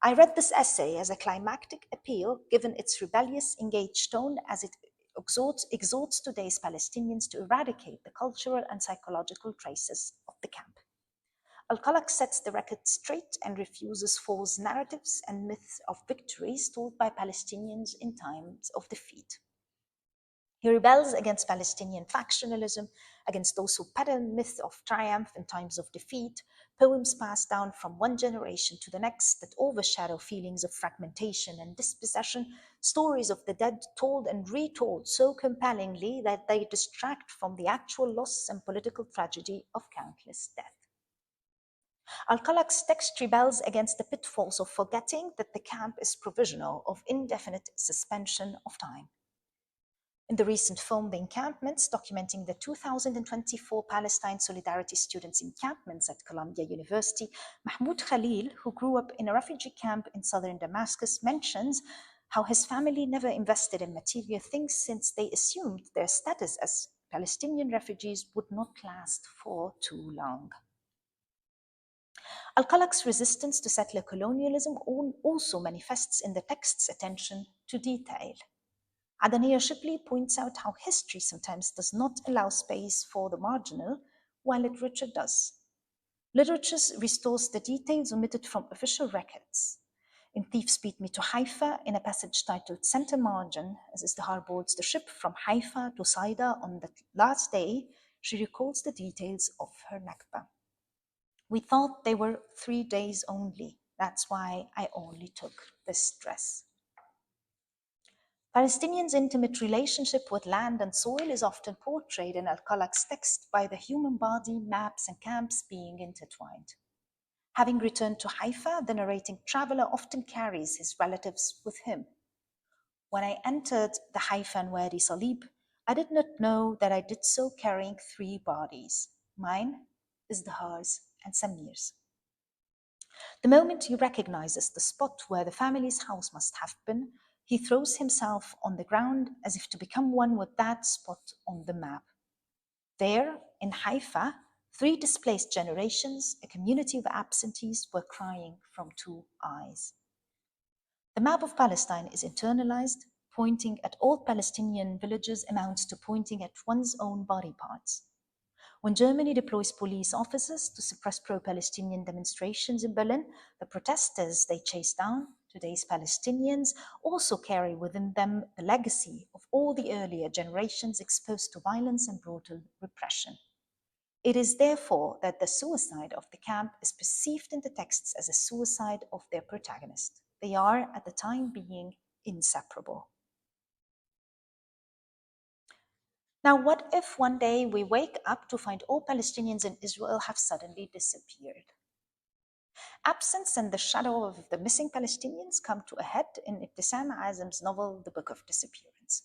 I read this essay as a climactic appeal, given its rebellious, engaged tone, as it exhorts today's Palestinians to eradicate the cultural and psychological traces of the camp. Al-Qalaq sets the record straight and refuses false narratives and myths of victories told by Palestinians in times of defeat. He rebels against Palestinian factionalism, against those who peddle myths of triumph in times of defeat, poems passed down from one generation to the next that overshadow feelings of fragmentation and dispossession, stories of the dead told and retold so compellingly that they distract from the actual loss and political tragedy of countless deaths. Al-Qalaq's text rebels against the pitfalls of forgetting that the camp is provisional, of indefinite suspension of time. In the recent film, The Encampments, documenting the 2024 Palestine Solidarity Students' encampments at Columbia University, Mahmoud Khalil, who grew up in a refugee camp in southern Damascus, mentions how his family never invested in material things since they assumed their status as Palestinian refugees would not last for too long. Al-Qalaq's resistance to settler colonialism also manifests in the text's attention to detail. Adania Shipley points out how history sometimes does not allow space for the marginal, while literature does. Literature restores the details omitted from official records. In Thieves Beat Me to Haifa, in a passage titled Center Margin, as Izdihar boards the ship from Haifa to Saida on the last day, she recalls the details of her Nakba. "We thought they were 3 days only. That's why I only took this dress." Palestinians' intimate relationship with land and soil is often portrayed in Al-Qalaq's text by the human body, maps, and camps being intertwined. Having returned to Haifa, the narrating traveler often carries his relatives with him. "When I entered the Haifa and Wadi Salib, I did not know that I did so carrying 3 bodies, mine, Izdihar's, and Samir's." The moment he recognizes the spot where the family's house must have been, he throws himself on the ground as if to become one with that spot on the map. There, in Haifa, 3 displaced generations, a community of absentees, were crying from 2 eyes. The map of Palestine is internalized. Pointing at all Palestinian villages amounts to pointing at one's own body parts. When Germany deploys police officers to suppress pro-Palestinian demonstrations in Berlin, the protesters they chase down, today's Palestinians, also carry within them the legacy of all the earlier generations exposed to violence and brutal repression. It is therefore that the suicide of the camp is perceived in the texts as a suicide of their protagonist. They are, at the time being, inseparable. Now, what if one day we wake up to find all Palestinians in Israel have suddenly disappeared? Absence and the shadow of the missing Palestinians come to a head in Ibtissam Azam's novel, The Book of Disappearance.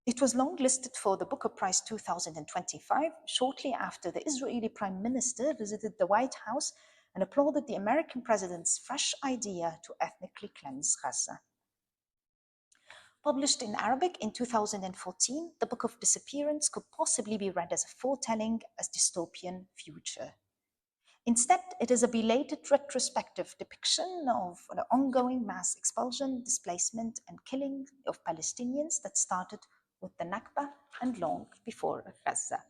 It was longlisted for the Booker Prize 2025, shortly after the Israeli Prime Minister visited the White House and applauded the American president's fresh idea to ethnically cleanse Gaza. Published in Arabic in 2014, The Book of Disappearance could possibly be read as a foretelling a dystopian future. Instead, it is a belated retrospective depiction of the ongoing mass expulsion, displacement, and killing of Palestinians that started with the Nakba and long before Gaza.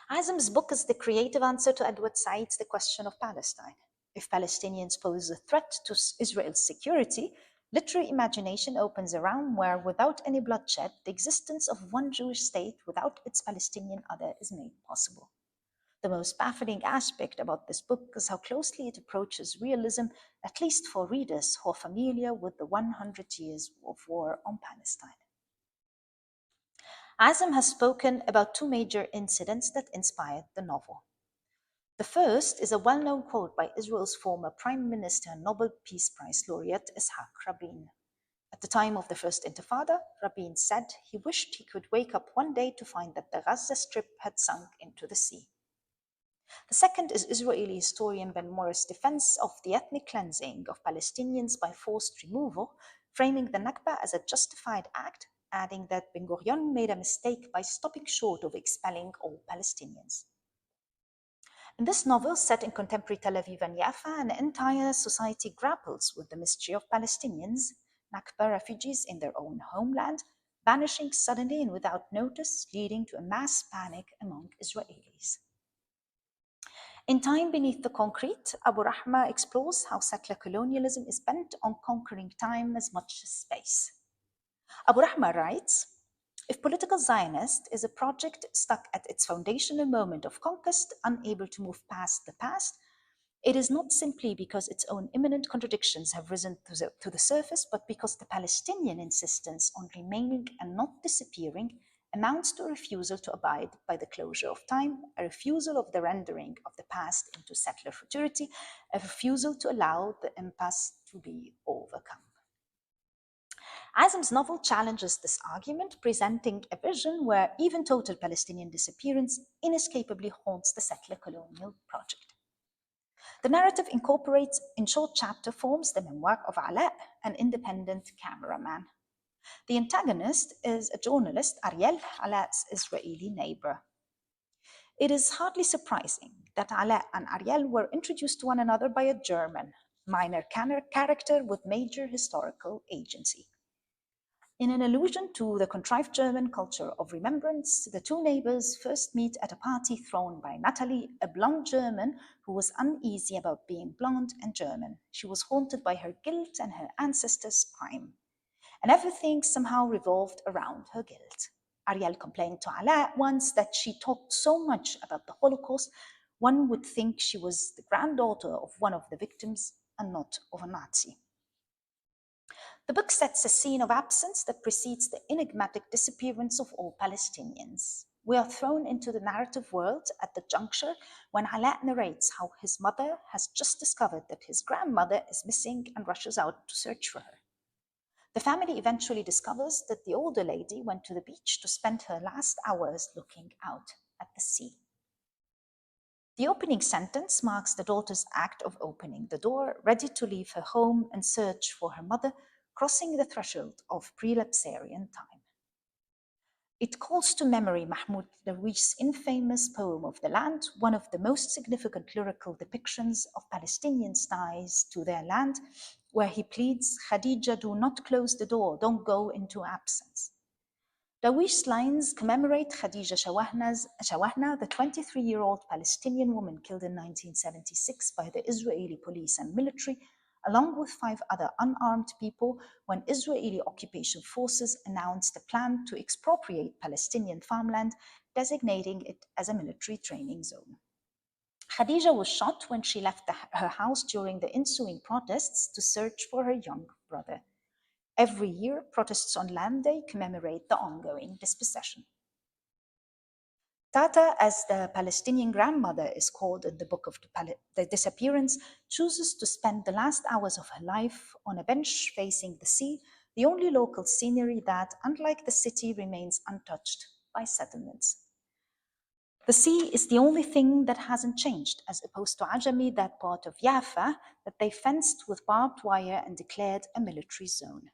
Azam's book is the creative answer to Edward Said's The Question of Palestine. If Palestinians pose a threat to Israel's security, literary imagination opens a realm where, without any bloodshed, the existence of one Jewish state without its Palestinian other is made possible. The most baffling aspect about this book is how closely it approaches realism, at least for readers who are familiar with the 100 years of war on Palestine. Azam has spoken about two major incidents that inspired the novel. The first is a well-known quote by Israel's former Prime Minister and Nobel Peace Prize laureate Yitzhak Rabin. At the time of the First Intifada, Rabin said he wished he could wake up one day to find that the Gaza Strip had sunk into the sea. The second is Israeli historian Ben Morris' defense of the ethnic cleansing of Palestinians by forced removal, framing the Nakba as a justified act, adding that Ben-Gurion made a mistake by stopping short of expelling all Palestinians. In this novel, set in contemporary Tel Aviv and Jaffa, an entire society grapples with the mystery of Palestinians, Nakba refugees in their own homeland, vanishing suddenly and without notice, leading to a mass panic among Israelis. In Time Beneath the Concrete, Abu Rahma explores how settler colonialism is bent on conquering time as much as space. Abu Rahma writes, if political Zionist is a project stuck at its foundational moment of conquest, unable to move past the past, it is not simply because its own imminent contradictions have risen to the surface, but because the Palestinian insistence on remaining and not disappearing amounts to a refusal to abide by the closure of time, a refusal of the rendering of the past into settler futurity, a refusal to allow the impasse to be overcome. Azam's novel challenges this argument, presenting a vision where even total Palestinian disappearance inescapably haunts the settler colonial project. The narrative incorporates, in short chapter forms, the memoir of Ala, an independent cameraman. The antagonist is a journalist, Ariel, Ala's Israeli neighbor. It is hardly surprising that Ala and Ariel were introduced to one another by a German, minor character with major historical agency. In an allusion to the contrived German culture of remembrance, the two neighbors first meet at a party thrown by Natalie, a blonde German who was uneasy about being blonde and German. She was haunted by her guilt and her ancestors' crime. And everything somehow revolved around her guilt. Ariel complained to Ala once that she talked so much about the Holocaust, one would think she was the granddaughter of one of the victims and not of a Nazi. The book sets a scene of absence that precedes the enigmatic disappearance of all Palestinians. We are thrown into the narrative world at the juncture when Ala narrates how his mother has just discovered that his grandmother is missing and rushes out to search for her. The family eventually discovers that the older lady went to the beach to spend her last hours looking out at the sea. The opening sentence marks the daughter's act of opening the door, ready to leave her home and search for her mother, crossing the threshold of prelapsarian time. It calls to memory Mahmoud Darwish's infamous poem of the land, one of the most significant lyrical depictions of Palestinians' ties to their land, where he pleads, Khadija, do not close the door, don't go into absence. Darwish's lines commemorate Khadija Shawahna, the 23-year-old Palestinian woman killed in 1976 by the Israeli police and military, along with 5 other unarmed people, when Israeli occupation forces announced a plan to expropriate Palestinian farmland, designating it as a military training zone. Khadija was shot when she left her house during the ensuing protests to search for her young brother. Every year, protests on Land Day commemorate the ongoing dispossession. Tata, as the Palestinian grandmother is called in the book of the disappearance, chooses to spend the last hours of her life on a bench facing the sea, the only local scenery that, unlike the city, remains untouched by settlements. The sea is the only thing that hasn't changed, as opposed to Ajami, that part of Jaffa that they fenced with barbed wire and declared a military zone.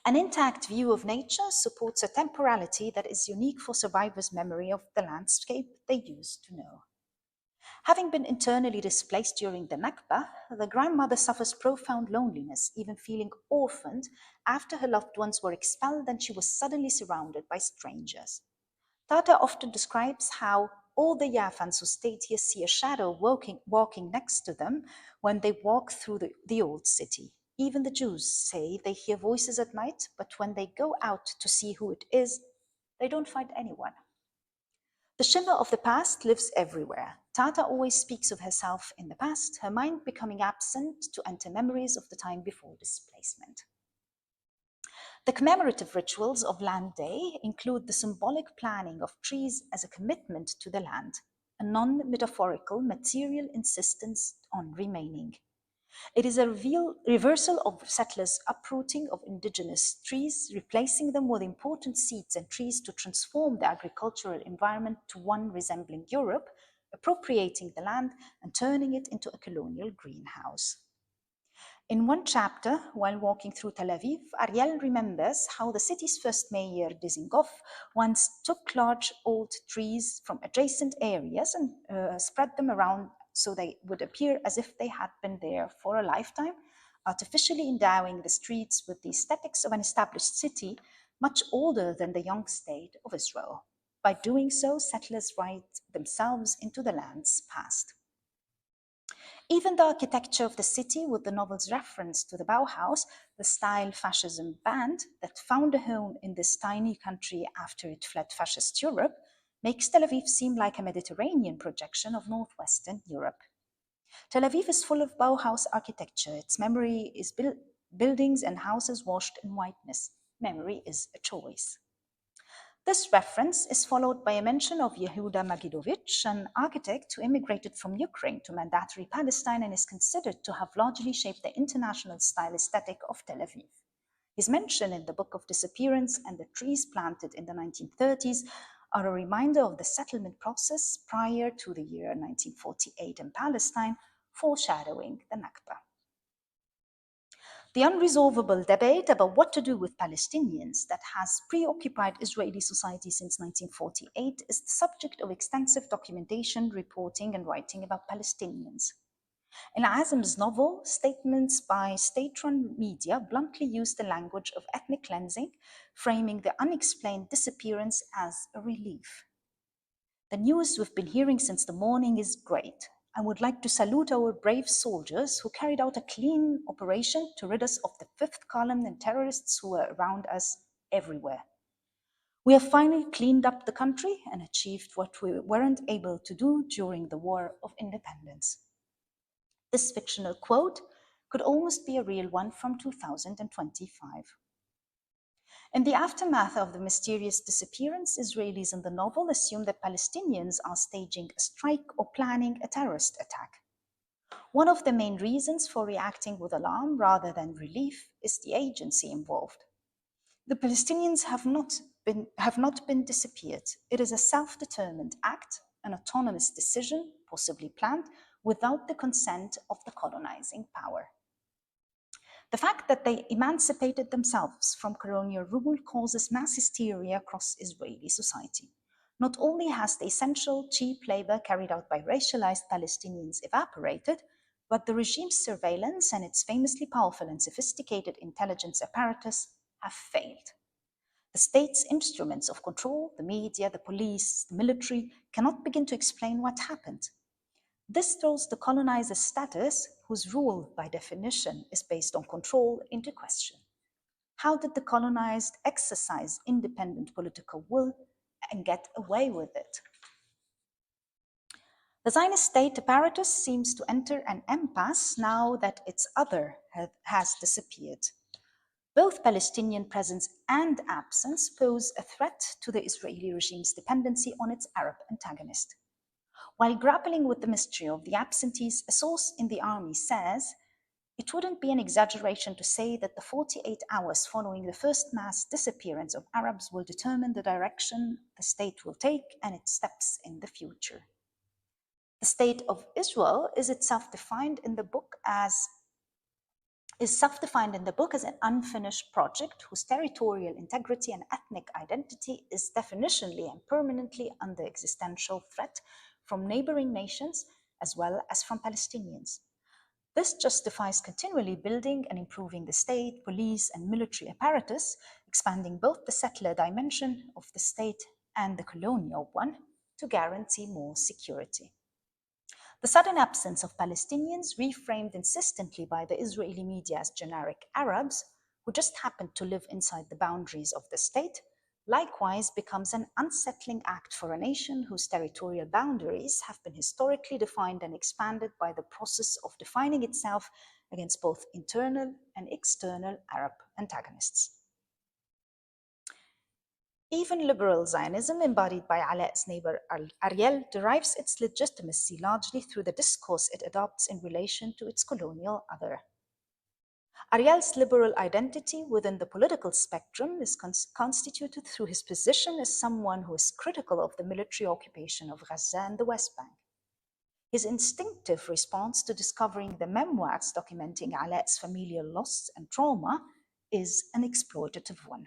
An intact view of nature supports a temporality that is unique for survivors' memory of the landscape they used to know. Having been internally displaced during the Nakba, the grandmother suffers profound loneliness, even feeling orphaned after her loved ones were expelled and she was suddenly surrounded by strangers. Tata often describes how all the Yafans who stayed here see a shadow walking next to them when they walk through the old city. Even the Jews say they hear voices at night, but when they go out to see who it is, they don't find anyone. The shimmer of the past lives everywhere. Tata always speaks of herself in the past, her mind becoming absent to enter memories of the time before displacement. The commemorative rituals of Land Day include the symbolic planting of trees as a commitment to the land, a non-metaphorical material insistence on remaining. It is a reversal of settlers' uprooting of indigenous trees, replacing them with important seeds and trees to transform the agricultural environment to one resembling Europe, appropriating the land and turning it into a colonial greenhouse. In one chapter, while walking through Tel Aviv, Ariel remembers how the city's first mayor, Dizengoff, once took large old trees from adjacent areas and spread them around so they would appear as if they had been there for a lifetime, artificially endowing the streets with the aesthetics of an established city much older than the young state of Israel. By doing so, settlers write themselves into the land's past. Even the architecture of the city, with the novel's reference to the Bauhaus, the style fascism band that found a home in this tiny country after it fled fascist Europe, makes Tel Aviv seem like a Mediterranean projection of northwestern Europe. Tel Aviv is full of Bauhaus architecture. Its memory is buildings and houses washed in whiteness. Memory is a choice. This reference is followed by a mention of Yehuda Magidovich, an architect who immigrated from Ukraine to mandatory Palestine and is considered to have largely shaped the international style aesthetic of Tel Aviv. His mention in the Book of Disappearance and the trees planted in the 1930s are a reminder of the settlement process prior to the year 1948 in Palestine, foreshadowing the Nakba. The unresolvable debate about what to do with Palestinians that has preoccupied Israeli society since 1948 is the subject of extensive documentation, reporting, and writing about Palestinians. In Azam's novel, statements by state-run media bluntly use the language of ethnic cleansing, framing the unexplained disappearance as a relief. The news we've been hearing since the morning is great. I would like to salute our brave soldiers who carried out a clean operation to rid us of the fifth column and terrorists who were around us everywhere. We have finally cleaned up the country and achieved what we weren't able to do during the War of Independence. This fictional quote could almost be a real one from 2025. In the aftermath of the mysterious disappearance, Israelis in the novel assume that Palestinians are staging a strike or planning a terrorist attack. One of the main reasons for reacting with alarm rather than relief is the agency involved. The Palestinians have not been disappeared. It is a self-determined act, an autonomous decision, possibly planned, without the consent of the colonizing power. The fact that they emancipated themselves from colonial rule causes mass hysteria across Israeli society. Not only has the essential cheap labor carried out by racialized Palestinians evaporated, but the regime's surveillance and its famously powerful and sophisticated intelligence apparatus have failed. The state's instruments of control, the media, the police, the military, cannot begin to explain what happened. This throws the colonizer's status, whose rule by definition is based on control, into question. How did the colonized exercise independent political will and get away with it? The Zionist state apparatus seems to enter an impasse now that its other has disappeared. Both Palestinian presence and absence pose a threat to the Israeli regime's dependency on its Arab antagonist. While grappling with the mystery of the absentees, a source in the army says, it wouldn't be an exaggeration to say that the 48 hours following the first mass disappearance of Arabs will determine the direction the state will take and its steps in the future. The state of Israel is self-defined in the book as an unfinished project whose territorial integrity and ethnic identity is definitionally and permanently under existential threat from neighboring nations as well as from Palestinians. This justifies continually building and improving the state, police, and military apparatus, expanding both the settler dimension of the state and the colonial one to guarantee more security. The sudden absence of Palestinians, reframed insistently by the Israeli media as generic Arabs, who just happened to live inside the boundaries of the state, likewise becomes an unsettling act for a nation whose territorial boundaries have been historically defined and expanded by the process of defining itself against both internal and external Arab antagonists. Even liberal Zionism, embodied by Alaa's neighbor Ariel, derives its legitimacy largely through the discourse it adopts in relation to its colonial other. Ariel's liberal identity within the political spectrum is constituted through his position as someone who is critical of the military occupation of Gaza and the West Bank. His instinctive response to discovering the memoirs documenting Alaa's familial loss and trauma is an exploitative one.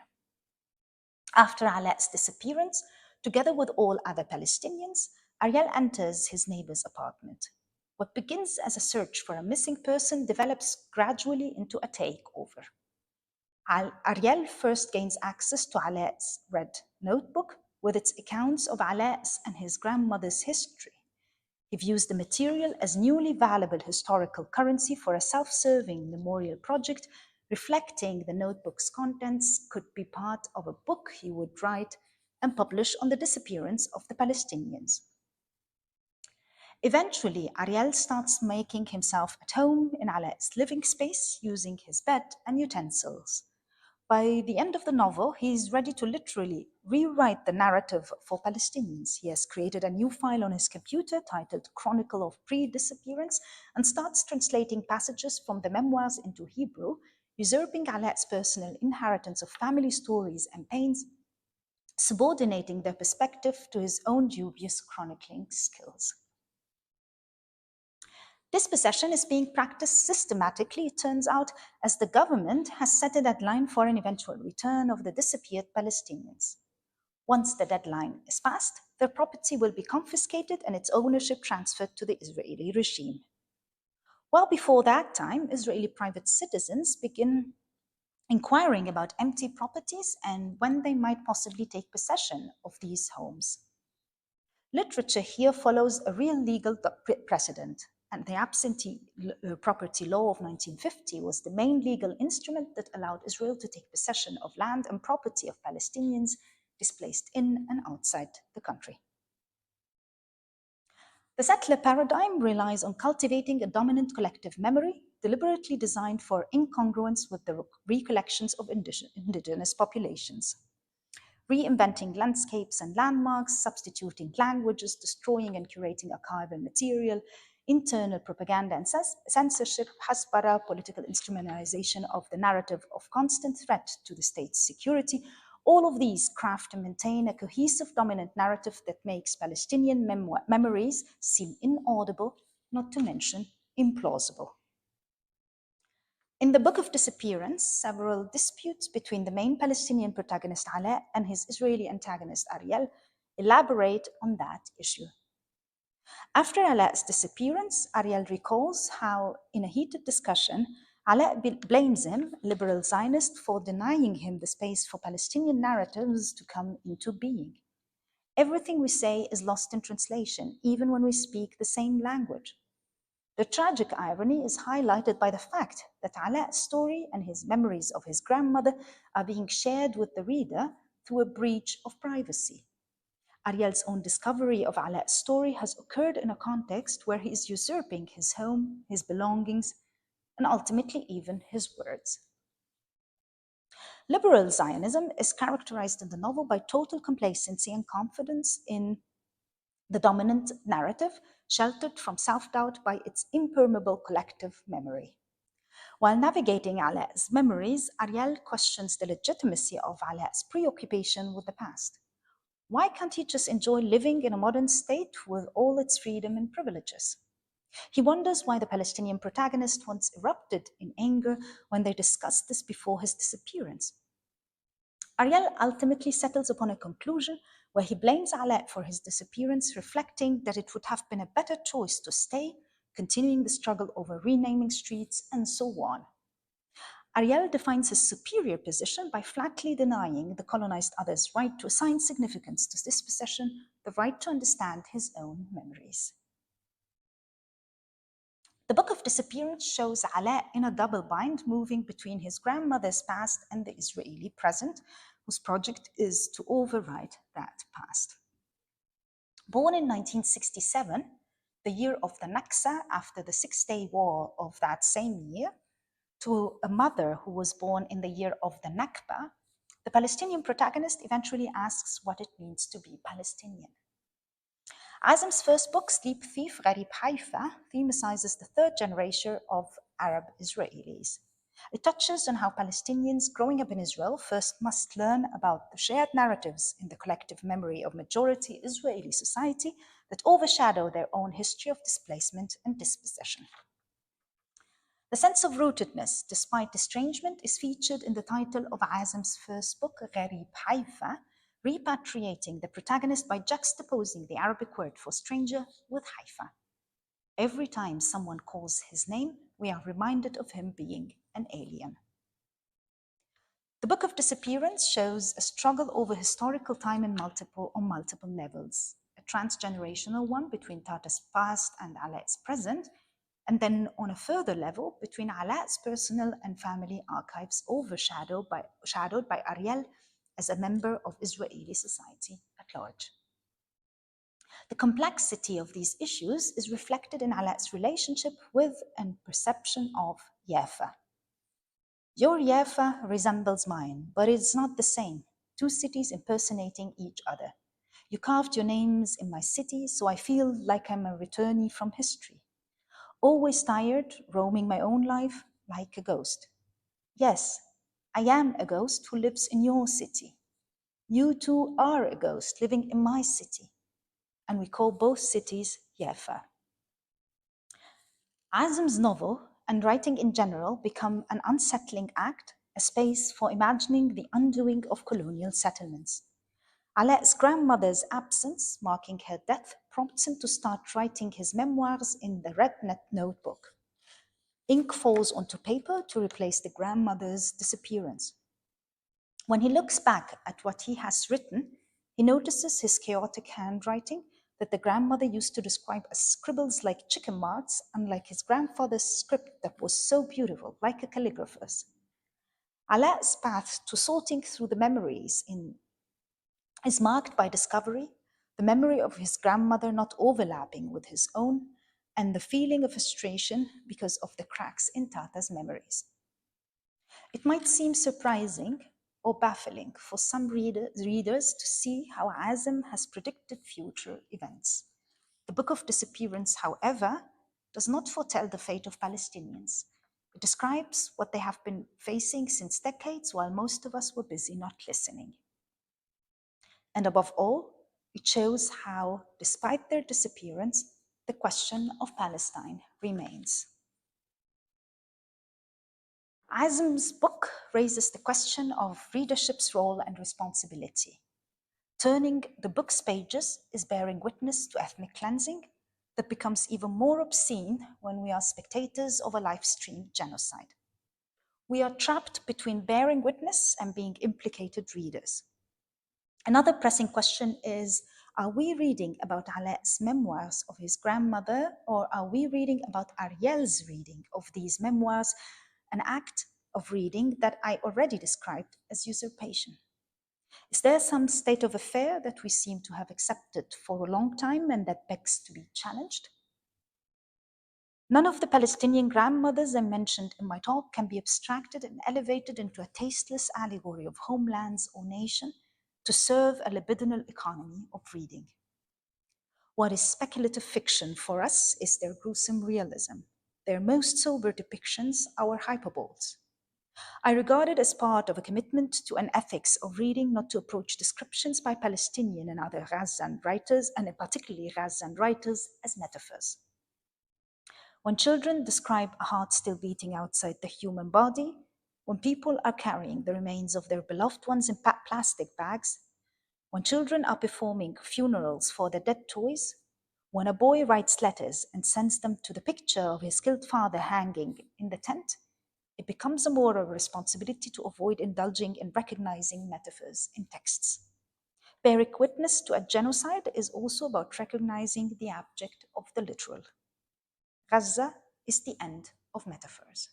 After Alaa's disappearance, together with all other Palestinians, Ariel enters his neighbor's apartment. What begins as a search for a missing person develops gradually into a takeover. Ariel first gains access to Alaa's red notebook with its accounts of Alaa's and his grandmother's history. He views the material as newly valuable historical currency for a self-serving memorial project, reflecting the notebook's contents could be part of a book he would write and publish on the disappearance of the Palestinians. Eventually, Ariel starts making himself at home in Alaa's living space using his bed and utensils. By the end of the novel, he is ready to literally rewrite the narrative for Palestinians. He has created a new file on his computer titled Chronicle of Pre-Disappearance and starts translating passages from the memoirs into Hebrew, usurping Alaa's personal inheritance of family stories and pains, subordinating their perspective to his own dubious chronicling skills. This possession is being practiced systematically, it turns out, as the government has set a deadline for an eventual return of the disappeared Palestinians. Once the deadline is passed, their property will be confiscated and its ownership transferred to the Israeli regime. Well before that time, Israeli private citizens begin inquiring about empty properties and when they might possibly take possession of these homes. Literature here follows a real legal precedent, and the absentee property law of 1950 was the main legal instrument that allowed Israel to take possession of land and property of Palestinians displaced in and outside the country. The settler paradigm relies on cultivating a dominant collective memory deliberately designed for incongruence with the recollections of indigenous populations. Reinventing landscapes and landmarks, substituting languages, destroying and curating archival material, internal propaganda and censorship, hasbara, political instrumentalization of the narrative of constant threat to the state's security. All of these craft and maintain a cohesive dominant narrative that makes Palestinian memories seem inaudible, not to mention implausible. In the Book of Disappearance, several disputes between the main Palestinian protagonist Alaa and his Israeli antagonist Ariel elaborate on that issue. After Alaa's disappearance, Ariel recalls how, in a heated discussion, Alaa blames him, liberal Zionist, for denying him the space for Palestinian narratives to come into being. Everything we say is lost in translation, even when we speak the same language. The tragic irony is highlighted by the fact that Alaa's story and his memories of his grandmother are being shared with the reader through a breach of privacy. Ariel's own discovery of Alaa's story has occurred in a context where he is usurping his home, his belongings, and ultimately even his words. Liberal Zionism is characterized in the novel by total complacency and confidence in the dominant narrative, sheltered from self-doubt by its impermeable collective memory. While navigating Alaa's memories, Ariel questions the legitimacy of Alaa's preoccupation with the past. Why can't he just enjoy living in a modern state with all its freedom and privileges? He wonders why the Palestinian protagonist once erupted in anger when they discussed this before his disappearance. Ariel ultimately settles upon a conclusion where he blames Alaa for his disappearance, reflecting that it would have been a better choice to stay, continuing the struggle over renaming streets, and so on. Ariel defines his superior position by flatly denying the colonized other's right to assign significance to this possession, the right to understand his own memories. The Book of Disappearance shows Alaa in a double bind, moving between his grandmother's past and the Israeli present, whose project is to override that past. Born in 1967, the year of the Naksa after the Six-Day War of that same year, to a mother who was born in the year of the Nakba, the Palestinian protagonist eventually asks what it means to be Palestinian. Azam's first book, Sleep Thief, Gharib Haifa, thematises the third generation of Arab Israelis. It touches on how Palestinians growing up in Israel first must learn about the shared narratives in the collective memory of majority Israeli society that overshadow their own history of displacement and dispossession. The sense of rootedness, despite estrangement, is featured in the title of Azam's first book, Gharib Haifa, repatriating the protagonist by juxtaposing the Arabic word for stranger with Haifa. Every time someone calls his name, we are reminded of him being an alien. The Book of Disappearance shows a struggle over historical time on multiple levels, a transgenerational one between Tata's past and Alaa's present, and then on a further level between Alaa's personal and family archives overshadowed by Ariel as a member of Israeli society at large. The complexity of these issues is reflected in Alaa's relationship with and perception of Yafa. Your Yafa resembles mine, but it's not the same. Two cities impersonating each other. You carved your names in my city, so I feel like I'm a returnee from history. Always tired, roaming my own life like a ghost. Yes, I am a ghost who lives in your city. You too are a ghost living in my city. And we call both cities Yafa. Azam's novel and writing in general become an unsettling act, a space for imagining the undoing of colonial settlements. Alaa's grandmother's absence, marking her death, prompts him to start writing his memoirs in the red notebook. Ink falls onto paper to replace the grandmother's disappearance. When he looks back at what he has written, he notices his chaotic handwriting that the grandmother used to describe as scribbles like chicken marks, unlike his grandfather's script that was so beautiful, like a calligrapher's. Alaa's path to sorting through the memories is marked by discovery, the memory of his grandmother not overlapping with his own, and the feeling of frustration because of the cracks in Tata's memories. It might seem surprising or baffling for some readers to see how Azam has predicted future events. The Book of Disappearance, however, does not foretell the fate of Palestinians. It describes what they have been facing since decades while most of us were busy not listening. And above all, it shows how, despite their disappearance, the question of Palestine remains. Azam's book raises the question of readership's role and responsibility. Turning the book's pages is bearing witness to ethnic cleansing that becomes even more obscene when we are spectators of a live-streamed genocide. We are trapped between bearing witness and being implicated readers. Another pressing question is, are we reading about Alaa's memoirs of his grandmother, or are we reading about Ariel's reading of these memoirs, an act of reading that I already described as usurpation? Is there some state of affair that we seem to have accepted for a long time and that begs to be challenged? None of the Palestinian grandmothers I mentioned in my talk can be abstracted and elevated into a tasteless allegory of homelands or nation to serve a libidinal economy of reading. What is speculative fiction for us is their gruesome realism, their most sober depictions, our hyperboles. I regard it as part of a commitment to an ethics of reading not to approach descriptions by Palestinian and other Gazan writers, and particularly Gazan writers, as metaphors. When children describe a heart still beating outside the human body, When people are carrying the remains of their beloved ones in plastic bags, when children are performing funerals for their dead toys, when a boy writes letters and sends them to the picture of his killed father hanging in the tent, it becomes a moral responsibility to avoid indulging in recognizing metaphors in texts. Bearing witness to a genocide is also about recognizing the abject of the literal. Gaza is the end of metaphors.